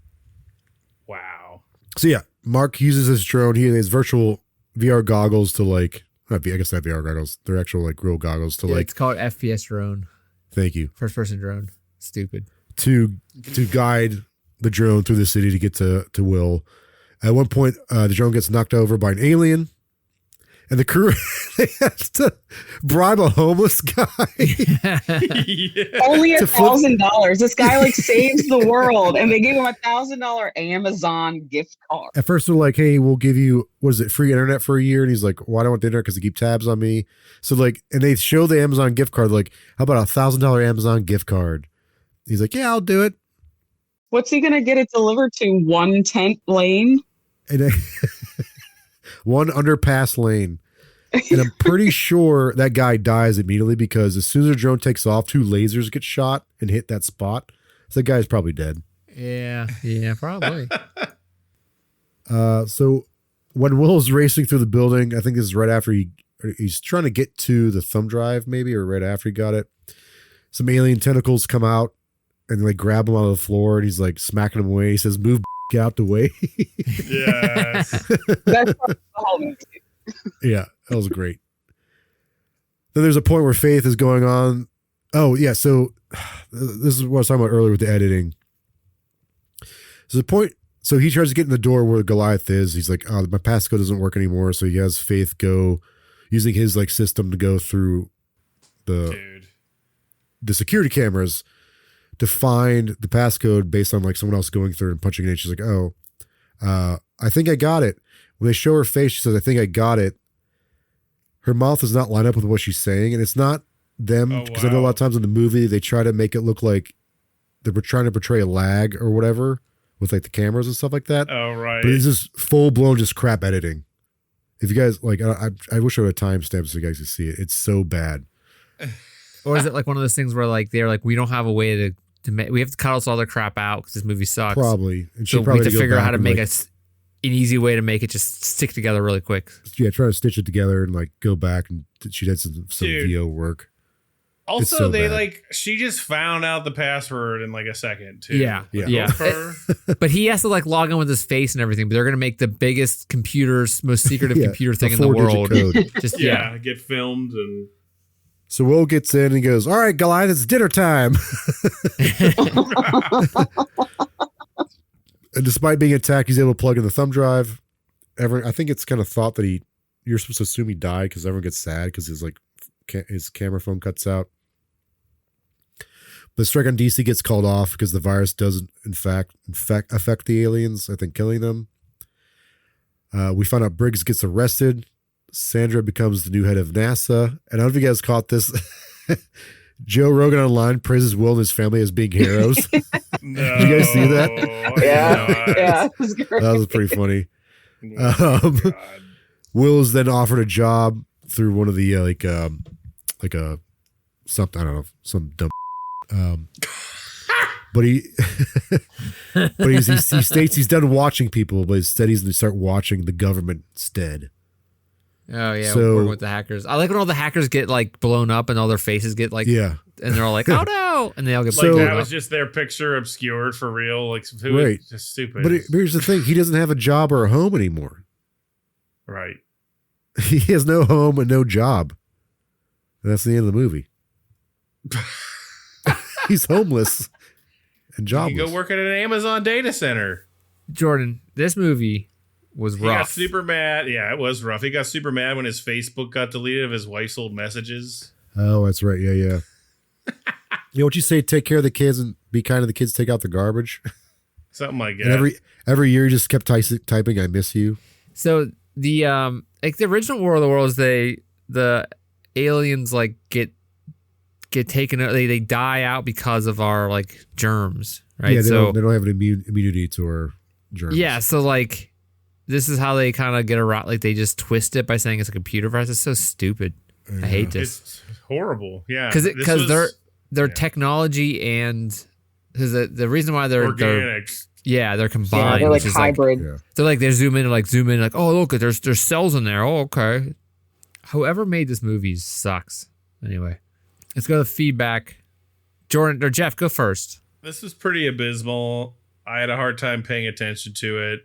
So yeah, Marc uses his drone. He has virtual VR goggles to like, I guess not VR goggles. They're actual like real goggles to like. It's called FPS drone. Thank you. First person drone. Stupid. To guide the drone through the city to get to Will. At one point, the drone gets knocked over by an alien. And the crew, they have to bribe a homeless guy. Only $1,000. This guy like saves the world, and they gave him $1,000 Amazon gift card. At first, they're like, "Hey, we'll give you free internet for a year." And he's like, "Well, I don't want the internet because they keep tabs on me." So like, and they show the Amazon gift card. Like, how about $1,000 Amazon gift card? He's like, "Yeah, I'll do it." What's he gonna get it delivered to? 1 tent lane. And one underpass lane. And I'm pretty sure that guy dies immediately because as soon as the drone takes off, 2 lasers get shot and hit that spot. So that guy's probably dead. Yeah, probably. So when Will's racing through the building, I think this is right after he's trying to get to the thumb drive, maybe, or right after he got it. Some alien tentacles come out and like grab him out of the floor, and he's like smacking him away. He says, "Move out the way." Yes. That's the whole movie. Yeah, that was great. Then there's a point where Faith is going on. Oh, yeah. So this is what I was talking about earlier with the editing. So the point, So he tries to get in the door where Goliath is. He's like, oh, my passcode doesn't work anymore. So he has Faith go using his like system to go through the security cameras to find the passcode based on like someone else going through and punching it in. She's like, oh, I think I got it. When they show her face, she says, I think I got it. Her mouth does not line up with what she's saying. And it's not them, because I know a lot of times in the movie, they try to make it look like they're trying to portray a lag or whatever with like the cameras and stuff like that. Oh, right. But it's just full blown, just crap editing. If you guys like, I wish I had a timestamp so you guys could see it. It's so bad. Or is it like one of those things where like they're like, we don't have a way to make, we have to cut all the crap out because this movie sucks. Probably. And so we have to figure out how to make an easy way to make it just stick together really quick. Yeah, try to stitch it together and like go back, and she did some VO work. Also, so they bad. like, she just found out the password in like a second too. Yeah. Her. But he has to like log in with his face and everything. But they're gonna make the biggest most secretive computer thing in the world. Code. Just get filmed and. So Will gets in and goes, all right, Goliath, it's dinner time. And despite being attacked, he's able to plug in the thumb drive. I think it's kind of thought that you're supposed to assume he died because everyone gets sad because his camera phone cuts out. But strike on DC gets called off because the virus doesn't, in fact, affect the aliens, I think killing them. We find out Briggs gets arrested. Sandra becomes the new head of NASA. And I don't know if you guys caught this. Joe Rogan online praises Will and his family as being heroes. No. Did you guys see that? Yeah. That was pretty funny. God. Will is then offered a job through one of the something, I don't know, some dumb. But he states he's done watching people, but instead he's going to start watching the government instead. Oh yeah, So- working with the hackers. I like when all the hackers get like blown up and all their faces get like, Yeah. and they're all like, oh no, and they all get Like blown that up. was just their picture obscured for real. Like who Right. is just stupid. But here's the thing. He doesn't have a job or a home anymore. right. He has no home and no job. And that's the end of the movie. He's homeless and You jobless. go work at an Amazon data center. Jordan, this movie was He got rough. super mad. Yeah, it was rough. He got super mad when his Facebook got deleted of his wife's old messages. Oh, that's right. Yeah. You know what you say? Take care of the kids and be kind to the kids. Take out the garbage. Something like that. And every year, you just kept typing, "I miss you." So the like the original War of the Worlds, the aliens like get taken. They die out because of our like germs, right? Yeah, they so don't have an immunity to our germs. yeah, so like this is how they kind of get around. Like they just twist it by saying it's a computer virus. It's so stupid. I hate this It's horrible. Yeah. because This their yeah. technology and because the reason why they're organics. they're combined. Yeah, they're like which is hybrid. Yeah. they're like they zoom in like, oh look, there's cells in there. Oh okay. Whoever made this movie sucks. Anyway, let's go to feedback. Jordan or Jeff, go first. This is pretty abysmal. I had a hard time paying attention to it.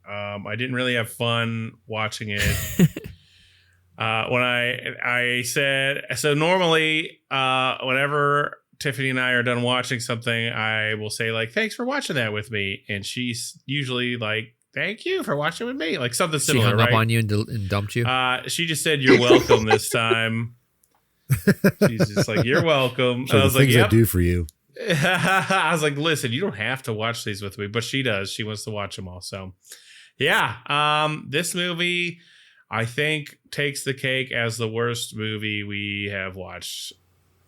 I didn't really have fun watching it. When I said, so normally whenever Tiffany and I are done watching something, I will say like, thanks for watching that with me. And she's usually like, thank you for watching with me. Like something She similar, hung right? up on you and dumped you. She just said, you're welcome this time. She's just like, you're welcome. So I the was like, things I yep. do for you. I was like, listen, you don't have to watch these with me, but she does. She wants to watch them all. So yeah, this movie I think takes the cake as the worst movie we have watched.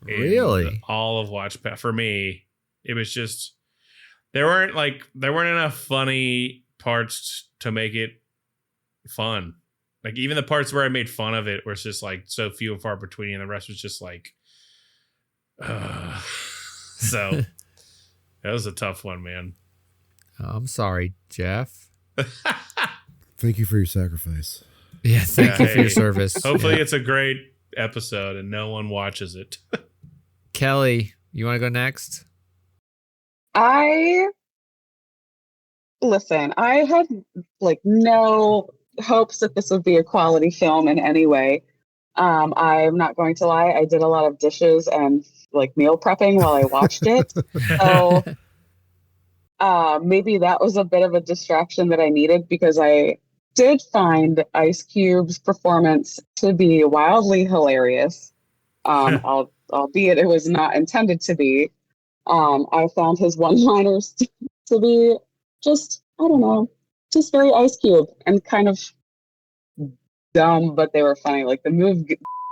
in Really? all of WatchPals. For me, it was just there weren't enough funny parts to make it fun. Like even the parts where I made fun of it was just like so few and far between, and the rest was just like so that was a tough one, man. I'm sorry, Jeff. Thank you for your sacrifice. Yeah, thank you for your hey. service. Hopefully it's a great episode and no one watches it. Kelly, you want to go next? I had like no hopes that this would be a quality film in any way. I'm not going to lie. I did a lot of dishes and like meal prepping while I watched it. So maybe that was a bit of a distraction that I needed because I did find Ice Cube's performance to be wildly hilarious. Albeit it was not intended to be. I found his one-liners to be just, I don't know, just very Ice Cube and kind of dumb, but they were funny. Like the move,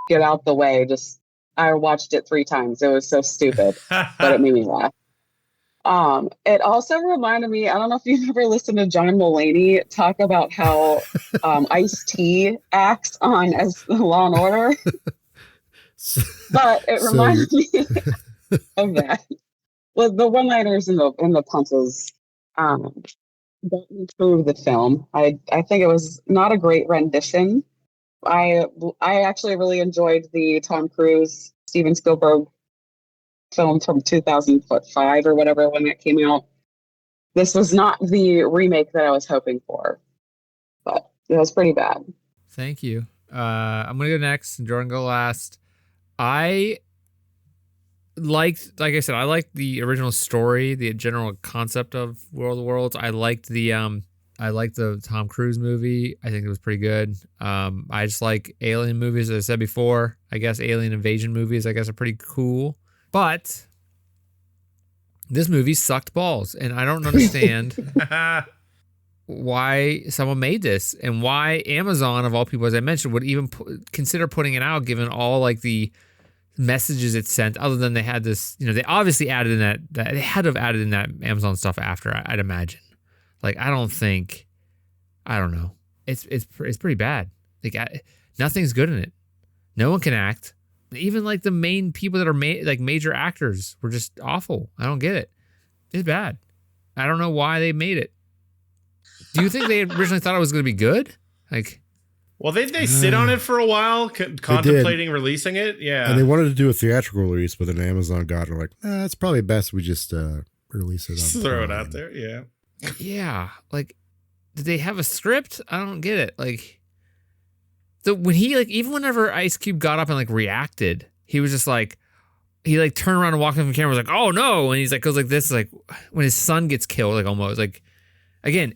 get out the way. Just, I watched it 3 times. It was so stupid, but it made me laugh. It also reminded me, I don't know if you've ever listened to John Mulaney talk about how Ice-T acts on as Law and Order. But it reminded me of that. Well, the one-liners and the punches don't improve the film. I think it was not a great rendition. I actually really enjoyed the Tom Cruise, Steven Spielberg film from 2005 or whatever when that came out. This was not the remake that I was hoping for, but it was pretty bad. Thank you. I'm gonna go next, and Jordan go last. I liked, like I said, I liked the original story, the general concept of World of Worlds. I liked the Tom Cruise movie. I think it was pretty good. I just like alien movies, as I said before. I guess alien invasion movies, I guess, are pretty cool. But this movie sucked balls, and I don't understand why someone made this and why Amazon, of all people, as I mentioned, would even consider putting it out, given all like the messages it sent. Other than they had this, they obviously added in that they had to have added in that Amazon stuff after. I'd imagine. Like I don't know. It's pretty bad. Like nothing's good in it. No one can act. Even like the main people that are like major actors were just awful. I don't get it. It's bad. I don't know why they made it. Do you think they originally thought it was going to be good? Like, well, they sit on it for a while, contemplating releasing it. Yeah, and they wanted to do a theatrical release, but then Amazon got it. Like, it's probably best we just release it. Just throw it out there. Yeah. Yeah. Like, did they have a script? I don't get it. Like. When he even whenever Ice Cube got up and reacted, he was just he turned around and walked in from the camera, was like, "Oh no!" And he's goes like this, when his son gets killed, almost again,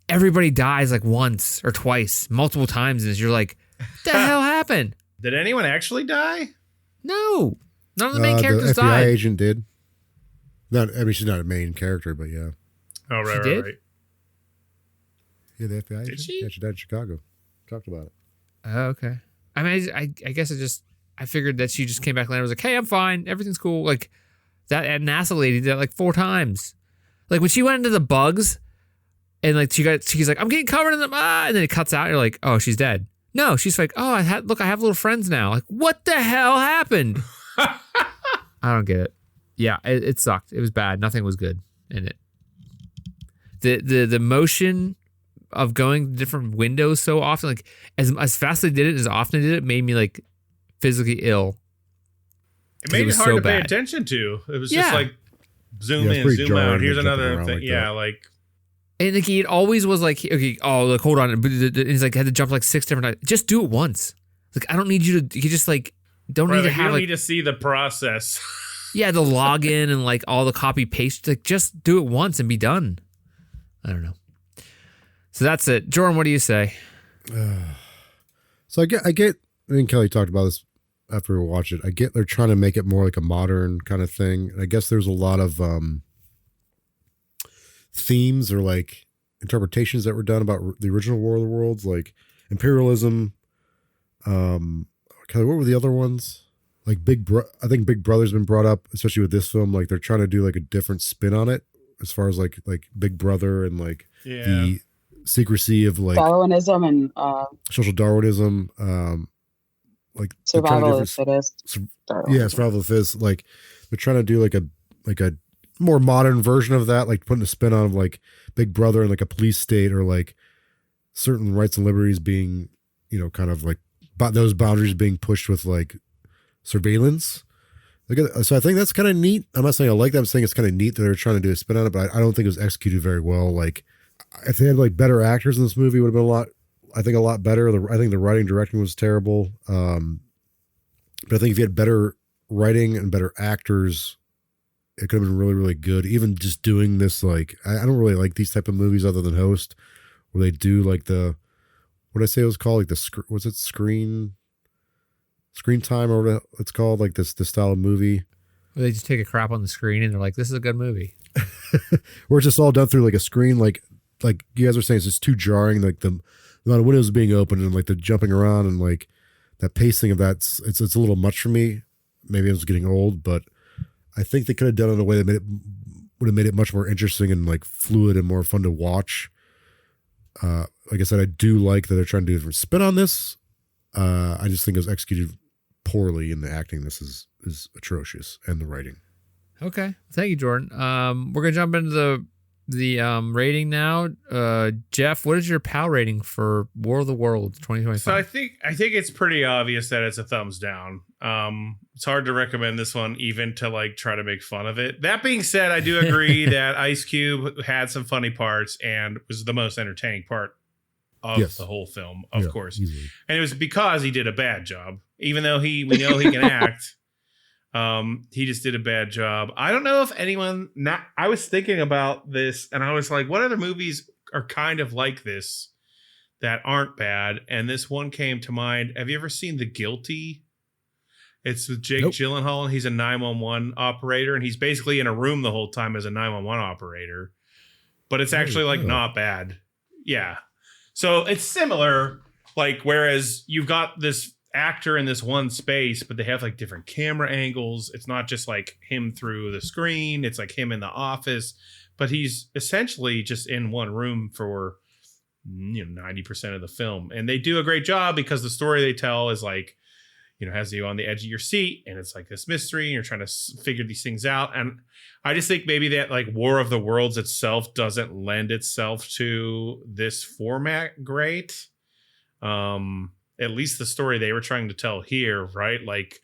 everybody dies once or twice, multiple times, and you're like, "What the hell happened?" Did anyone actually die? No, none of the main characters the FBI died. agent did. She's not a main character, but yeah. Oh right, right. Yeah, the FBI agent. She? Yeah, she died in Chicago. Talked about it. Oh, okay. I mean, I guess I figured that she just came back and was like, "Hey, I'm fine. Everything's cool." Like that NASA lady did that 4 times. Like when she went into the bugs and she's like, "I'm getting covered in them," and then it cuts out. You're like, "Oh, she's dead." No, she's like, "Oh, I have little friends now." Like, what the hell happened? I don't get it. Yeah, it sucked. It was bad. Nothing was good in it. The motion of going to different windows so often, as fast as they did it, as often they did it, made me physically ill. It made it hard to pay attention to. It was just zoom in, zoom out. Here's another thing. And it always was okay, hold on. And he's had to jump 6 different times. Just do it once. I don't need you to. You just don't need to have. You don't need to see the process. Yeah, the login and all the copy paste. Just do it once and be done. I don't know. So that's it. Jordan, what do you say? So I get, I think Kelly talked about this after we watched it. I get they're trying to make it more like a modern kind of thing. And I guess there's a lot of themes or interpretations that were done about the original War of the Worlds, like imperialism. Kelly, what were the other ones? I think Big Brother's been brought up, especially with this film. They're trying to do a different spin on it as far as like Big Brother and the secrecy of Darwinism and social Darwinism, survival of the fittest. Survival of the fittest. They're trying to do a more modern version of that, putting a spin on Big Brother and a police state or certain rights and liberties being, kind of those boundaries being pushed with surveillance. So I think that's kind of neat. I'm not saying I like that. I'm saying it's kind of neat that they're trying to do a spin on it, but I don't think it was executed very well. If they had better actors in this movie, it would have been a lot better. I think the writing directing was terrible. But I think if you had better writing and better actors It could have been really, really good. Even just doing this, like, I don't really like these type of movies other than Host, where they do like what did I say it was called? Like screen time or what it's called? Like this style of movie. Or they just take a crap on the screen and they're like, this is a good movie. Where it's just all done through like a screen, like you guys were saying, it's just too jarring. Like the amount of windows being open and like the jumping around and like that pacing of it's a little much for me. Maybe I was getting old, but I think they could have done it in a way that would have made it much more interesting and like fluid and more fun to watch. Like I said, I do like that they're trying to do a different spin on this. I just think it was executed poorly, and the acting this is atrocious, and the writing. Okay, thank you, Jordan. We're gonna jump into the rating now. Jeff, what is your PAL rating for War of the Worlds 2025? So I think it's pretty obvious that it's a thumbs down. It's hard to recommend this one, even to like try to make fun of it. That being said, I do agree that Ice Cube had some funny parts and was the most entertaining part of the whole film, of course. Easily. And it was because he did a bad job, even though we know he can act. He just did a bad job. I don't know if I was thinking about this and I was like, what other movies are kind of like this that aren't bad? And this one came to mind. Have you ever seen The Guilty? It's with Jake Gyllenhaal, and he's a 911 operator, and he's basically in a room the whole time as a 911 operator. But it's actually like not bad. Yeah. So it's similar, like, whereas you've got this actor in this one space, but they have like different camera angles. It's not just like him through the screen. It's like him in the office, but he's essentially just in one room for 90% of the film. And they do a great job because the story they tell is like, has you on the edge of your seat, and it's like this mystery, and you're trying to figure these things out. And I just think maybe that like War of the Worlds itself doesn't lend itself to this format great. At least the story they were trying to tell here, right? Like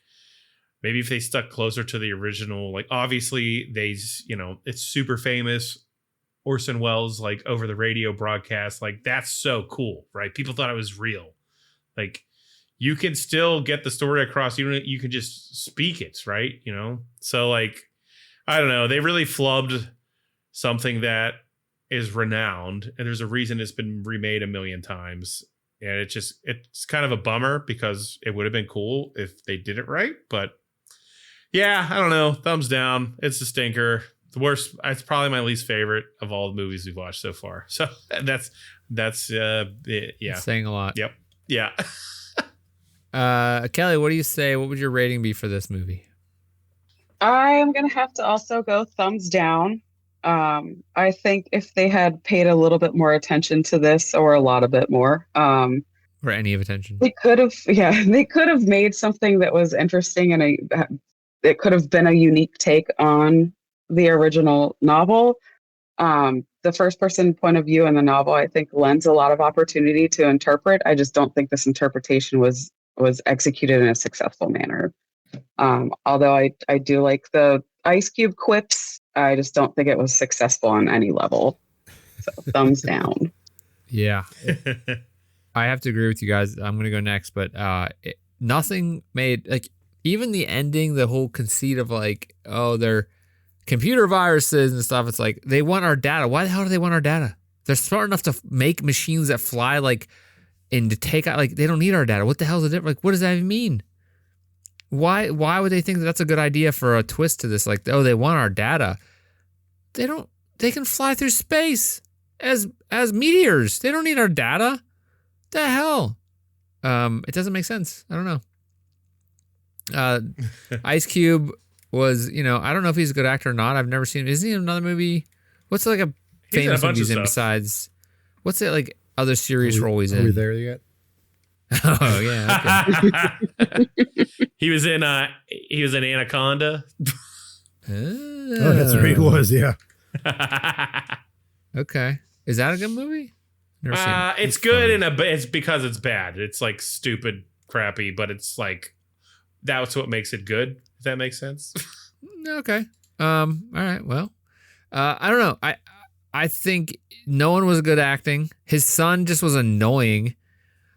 maybe if they stuck closer to the original, like obviously it's super famous. Orson Welles, like over the radio broadcast, like that's so cool, right? People thought it was real. Like you can still get the story across. You can just speak it, right? So like, I don't know. They really flubbed something that is renowned, and there's a reason it's been remade a million times. And it's kind of a bummer because it would have been cool if they did it right. But yeah, I don't know. Thumbs down. It's a stinker. The worst. It's probably my least favorite of all the movies we've watched so far. So that's yeah. It's saying a lot. Yep. Yeah. Kelly, what do you say? What would your rating be for this movie? I'm going to have to also go thumbs down. I think if they had paid a little bit more attention to this, or a lot of it more, or any of attention, they could have made something that was interesting, and it could have been a unique take on the original novel. The first person point of view in the novel, I think, lends a lot of opportunity to interpret. I just don't think this interpretation was executed in a successful manner. Although I do like the Ice Cube quips, I just don't think it was successful on any level. So thumbs down. Yeah. I have to agree with you guys. I'm going to go next, but nothing made, like, even the ending, the whole conceit of like, oh, they're computer viruses and stuff. It's like, they want our data. Why the hell do they want our data? They're smart enough to make machines that fly, like, and to take out, like, they don't need our data. What the hell is the difference? Like, what does that even mean? Why would they think that's a good idea for a twist to this? Like, oh, they want our data. They can fly through space as meteors. They don't need our data. The hell? It doesn't make sense. I don't know. Ice Cube was, I don't know if he's a good actor or not. I've never seen him. Isn't he in another movie? What's like a famous movie he's in besides, what's it like other serious role he's in? Are we there yet? Oh yeah. Okay. He was in Anaconda. Oh, that's where he was. Yeah. Okay. Is that a good movie? Never seen it. It's good it's because it's bad. It's like stupid, crappy, but it's like that's what makes it good. If that makes sense. Okay. All right. Well, I don't know. I think no one was good acting. His son just was annoying.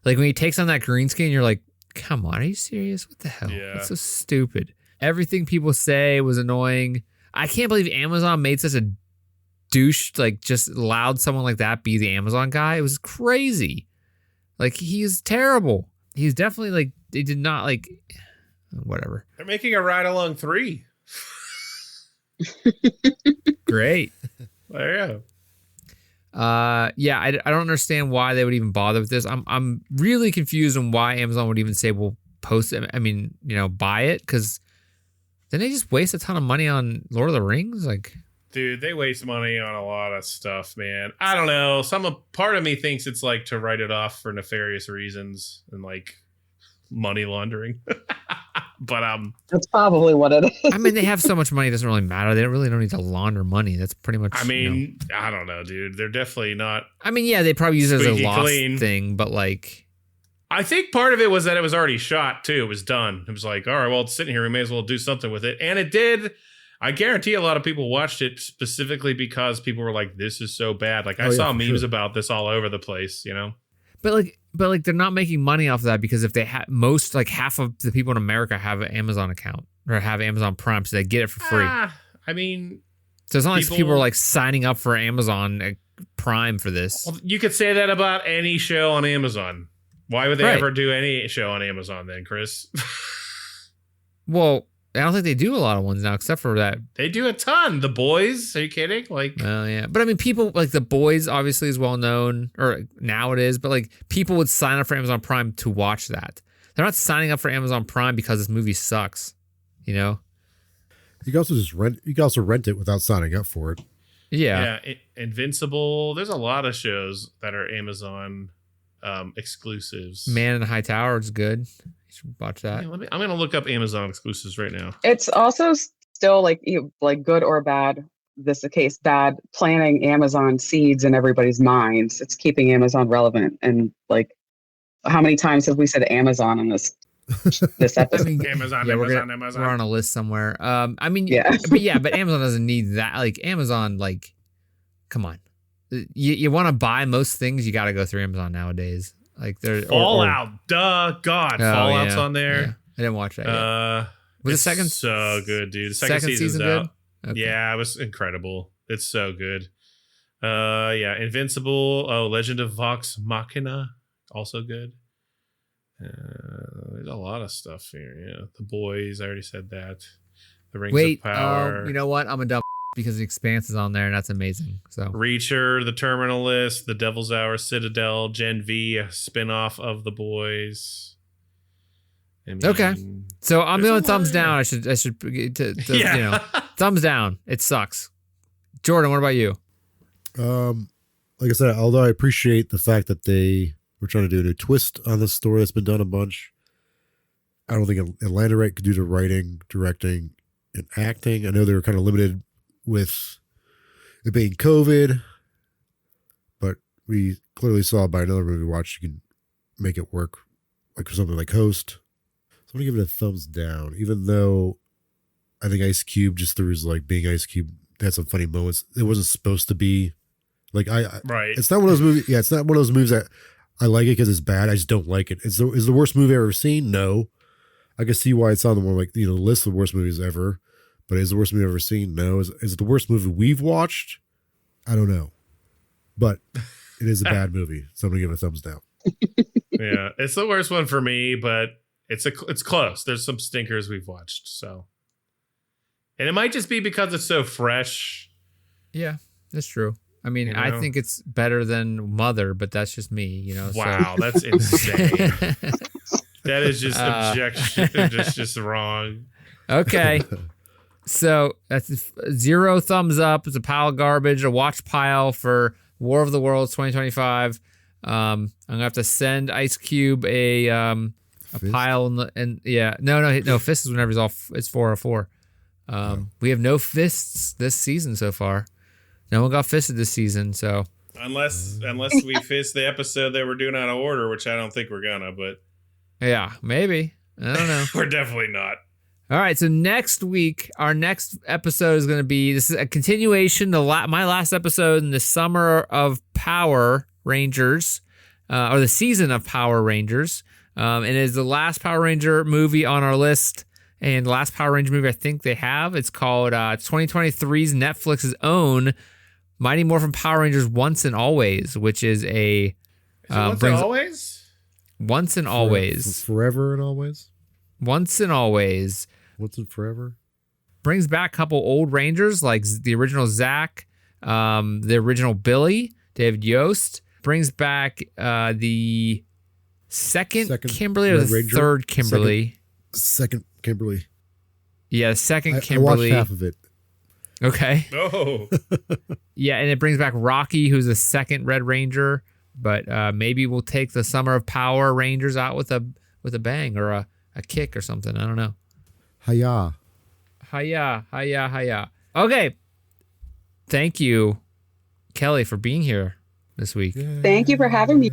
Like when he takes on that green screen, you're like, come on, are you serious? What the hell? Yeah. That's so stupid. Everything people say was annoying. I can't believe Amazon made such a douche, like just allowed someone like that be the Amazon guy. It was crazy. Like, he's terrible. He's definitely like, they did not like, whatever. They're making a Ride Along 3. Great. There you go. Yeah, I don't understand why they would even bother with this. I'm really confused on why Amazon would even say we'll post it. I mean, buy it, because then they just waste a ton of money on Lord of the Rings. Like, dude, they waste money on a lot of stuff, man. I don't know. Part of me thinks it's like to write it off for nefarious reasons and like money laundering. But that's probably what it is. I mean, they have so much money, it doesn't really matter. They don't need to launder money. That's pretty much. I mean, I don't know, dude. They're definitely not. I mean, yeah, they probably use it as a lost clean thing, but like, I think part of it was that it was already shot too. It was done. It was like, all right, well, it's sitting here. We may as well do something with it, and it did. I guarantee a lot of people watched it specifically because people were like, "This is so bad." Like, I saw memes about this all over the place, But they're not making money off of that, because if they have half of the people in America have an Amazon account or have Amazon Prime, so they get it for free. I mean, so it's not like people are like signing up for Amazon Prime for this. Well, you could say that about any show on Amazon. Why would they ever do any show on Amazon then, Chris? Well, I don't think they do a lot of ones now, except for that. They do a ton. The Boys. Are you kidding? Like, oh yeah, but I mean, people like The Boys obviously is well known, or now it is. But like, people would sign up for Amazon Prime to watch that. They're not signing up for Amazon Prime because this movie sucks. You can also just rent. You can also rent it without signing up for it. Yeah. Invincible. There's a lot of shows that are Amazon exclusives. Man in the High Tower is good. You should watch that. Yeah, I'm gonna look up Amazon exclusives right now. It's also still like good or bad. This is the case. Bad planting Amazon seeds in everybody's minds. It's keeping Amazon relevant. And like, how many times have we said Amazon in this episode? I mean, Amazon. We're on a list somewhere. I mean, yeah, but Amazon doesn't need that. Like, Amazon, like, come on. You want to buy most things, you got to go through Amazon nowadays. Like, they're Fallout. Duh, God, Fallout's on there. Yeah. I didn't watch that yet. Was the second so good, dude? The second season's good? out. Okay. Yeah, it was incredible. It's so good. Yeah, Invincible. Oh, Legend of Vox Machina, also good. There's a lot of stuff here. Yeah, The Boys. I already said that. The Rings of Power. You know what? I'm a dumb because The Expanse is on there, and that's amazing. So Reacher, The Terminal List, The Devil's Hour, Citadel, Gen V, a spinoff of The Boys. I mean, okay, so I'm doing thumbs down. I should yeah. Thumbs down. It sucks. Jordan, what about you? Like I said, although I appreciate the fact that they were trying to do a new twist on this story that's been done a bunch, I don't think Atlanta Wright could do the writing, directing, and acting. I know they were kind of limited with it being COVID, but we clearly saw by another movie we watched, you can make it work, like for something like Host. So I'm gonna give it a thumbs down, even though I think Ice Cube, just through his like being Ice Cube, had some funny moments. It wasn't supposed to be like right. It's not one of those movies. Yeah, it's not one of those movies that I like it because it's bad. I just don't like it. Is the worst movie I've ever seen? No. I can see why it's on the one like the list of the worst movies ever. But is it the worst movie I've ever seen? No. Is it the worst movie we've watched? I don't know. But it is a bad movie, so I'm gonna give it a thumbs down. Yeah, it's the worst one for me, but it's close. There's some stinkers we've watched, so. And it might just be because it's so fresh. Yeah, that's true. I mean, I think it's better than Mother, but that's just me, Wow, so. That's insane. That is just objection, just wrong. Okay. So that's 0 thumbs up. It's a pile of garbage, a watch pile for War of the Worlds 2025. I'm gonna have to send Ice Cube a pile and no, Fist is whenever he's off. It's 4 or 4. We have no fists this season so far. No one got fisted this season, so unless we fist the episode that we're doing out of order, which I don't think we're gonna, but yeah, maybe. I don't know. We're definitely not. All right, so next week, our next episode is going to be, this is a continuation, my last episode in the summer of Power Rangers, or the season of Power Rangers. And it is the last Power Ranger movie on our list. And the last Power Ranger movie I think they have, it's called 2023's Netflix's own Mighty Morphin Power Rangers Once and Always, which is a... Once and Always? Once and Always. Forever and always? Once and Always. Once and forever? Brings back a couple old Rangers, like the original Zach, the original Billy, David Yost. Brings back the second Kimberly or Red the Ranger? third Kimberly. Second Kimberly. Yeah, second I Kimberly. watched half of it. Okay. Oh. Yeah, and it brings back Rocky, who's the second Red Ranger. But maybe we'll take the Summer of Power Rangers out with a bang or a kick or something. I don't know. Hiya. Hiya. Okay. Thank you, Kelly, for being here this week. Thank you for having me.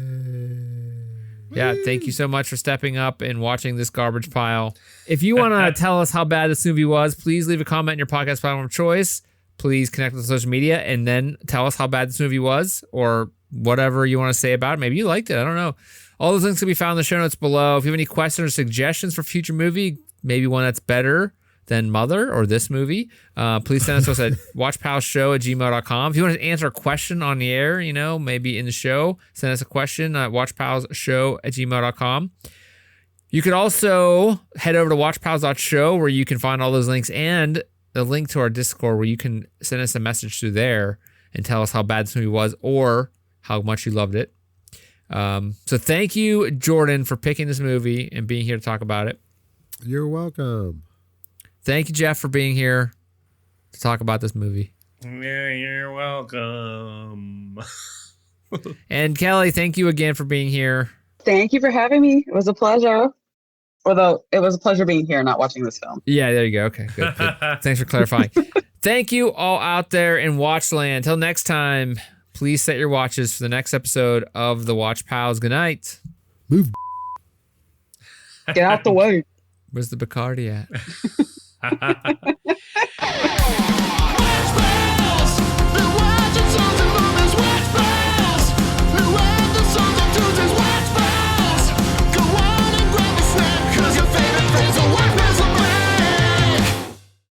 Yeah, thank you so much for stepping up and watching this garbage pile. If you want to tell us how bad this movie was, please leave a comment in your podcast platform of choice. Please connect with social media and then tell us how bad this movie was or whatever you want to say about it. Maybe you liked it. I don't know. All those links can be found in the show notes below. If you have any questions or suggestions for future movie, maybe one that's better than Mother or this movie, please send us to us at watchpals.show@gmail.com. If you want to answer a question on the air, maybe in the show, send us a question at watchpals.show@gmail.com. You could also head over to watchpals.show where you can find all those links and the link to our Discord where you can send us a message through there and tell us how bad this movie was or how much you loved it. So thank you, Jordan, for picking this movie and being here to talk about it. You're welcome. Thank you, Jeff, for being here to talk about this movie. Yeah, you're welcome. And Kelly, thank you again for being here. Thank you for having me. It was a pleasure. Although it was a pleasure being here, not watching this film. Yeah, there you go. Okay, good. Thanks for clarifying. Thank you all out there in Watchland. Until next time, please set your watches for the next episode of The Watch Pals. Good night. Move. Get out the way. Where's the Bacardi at?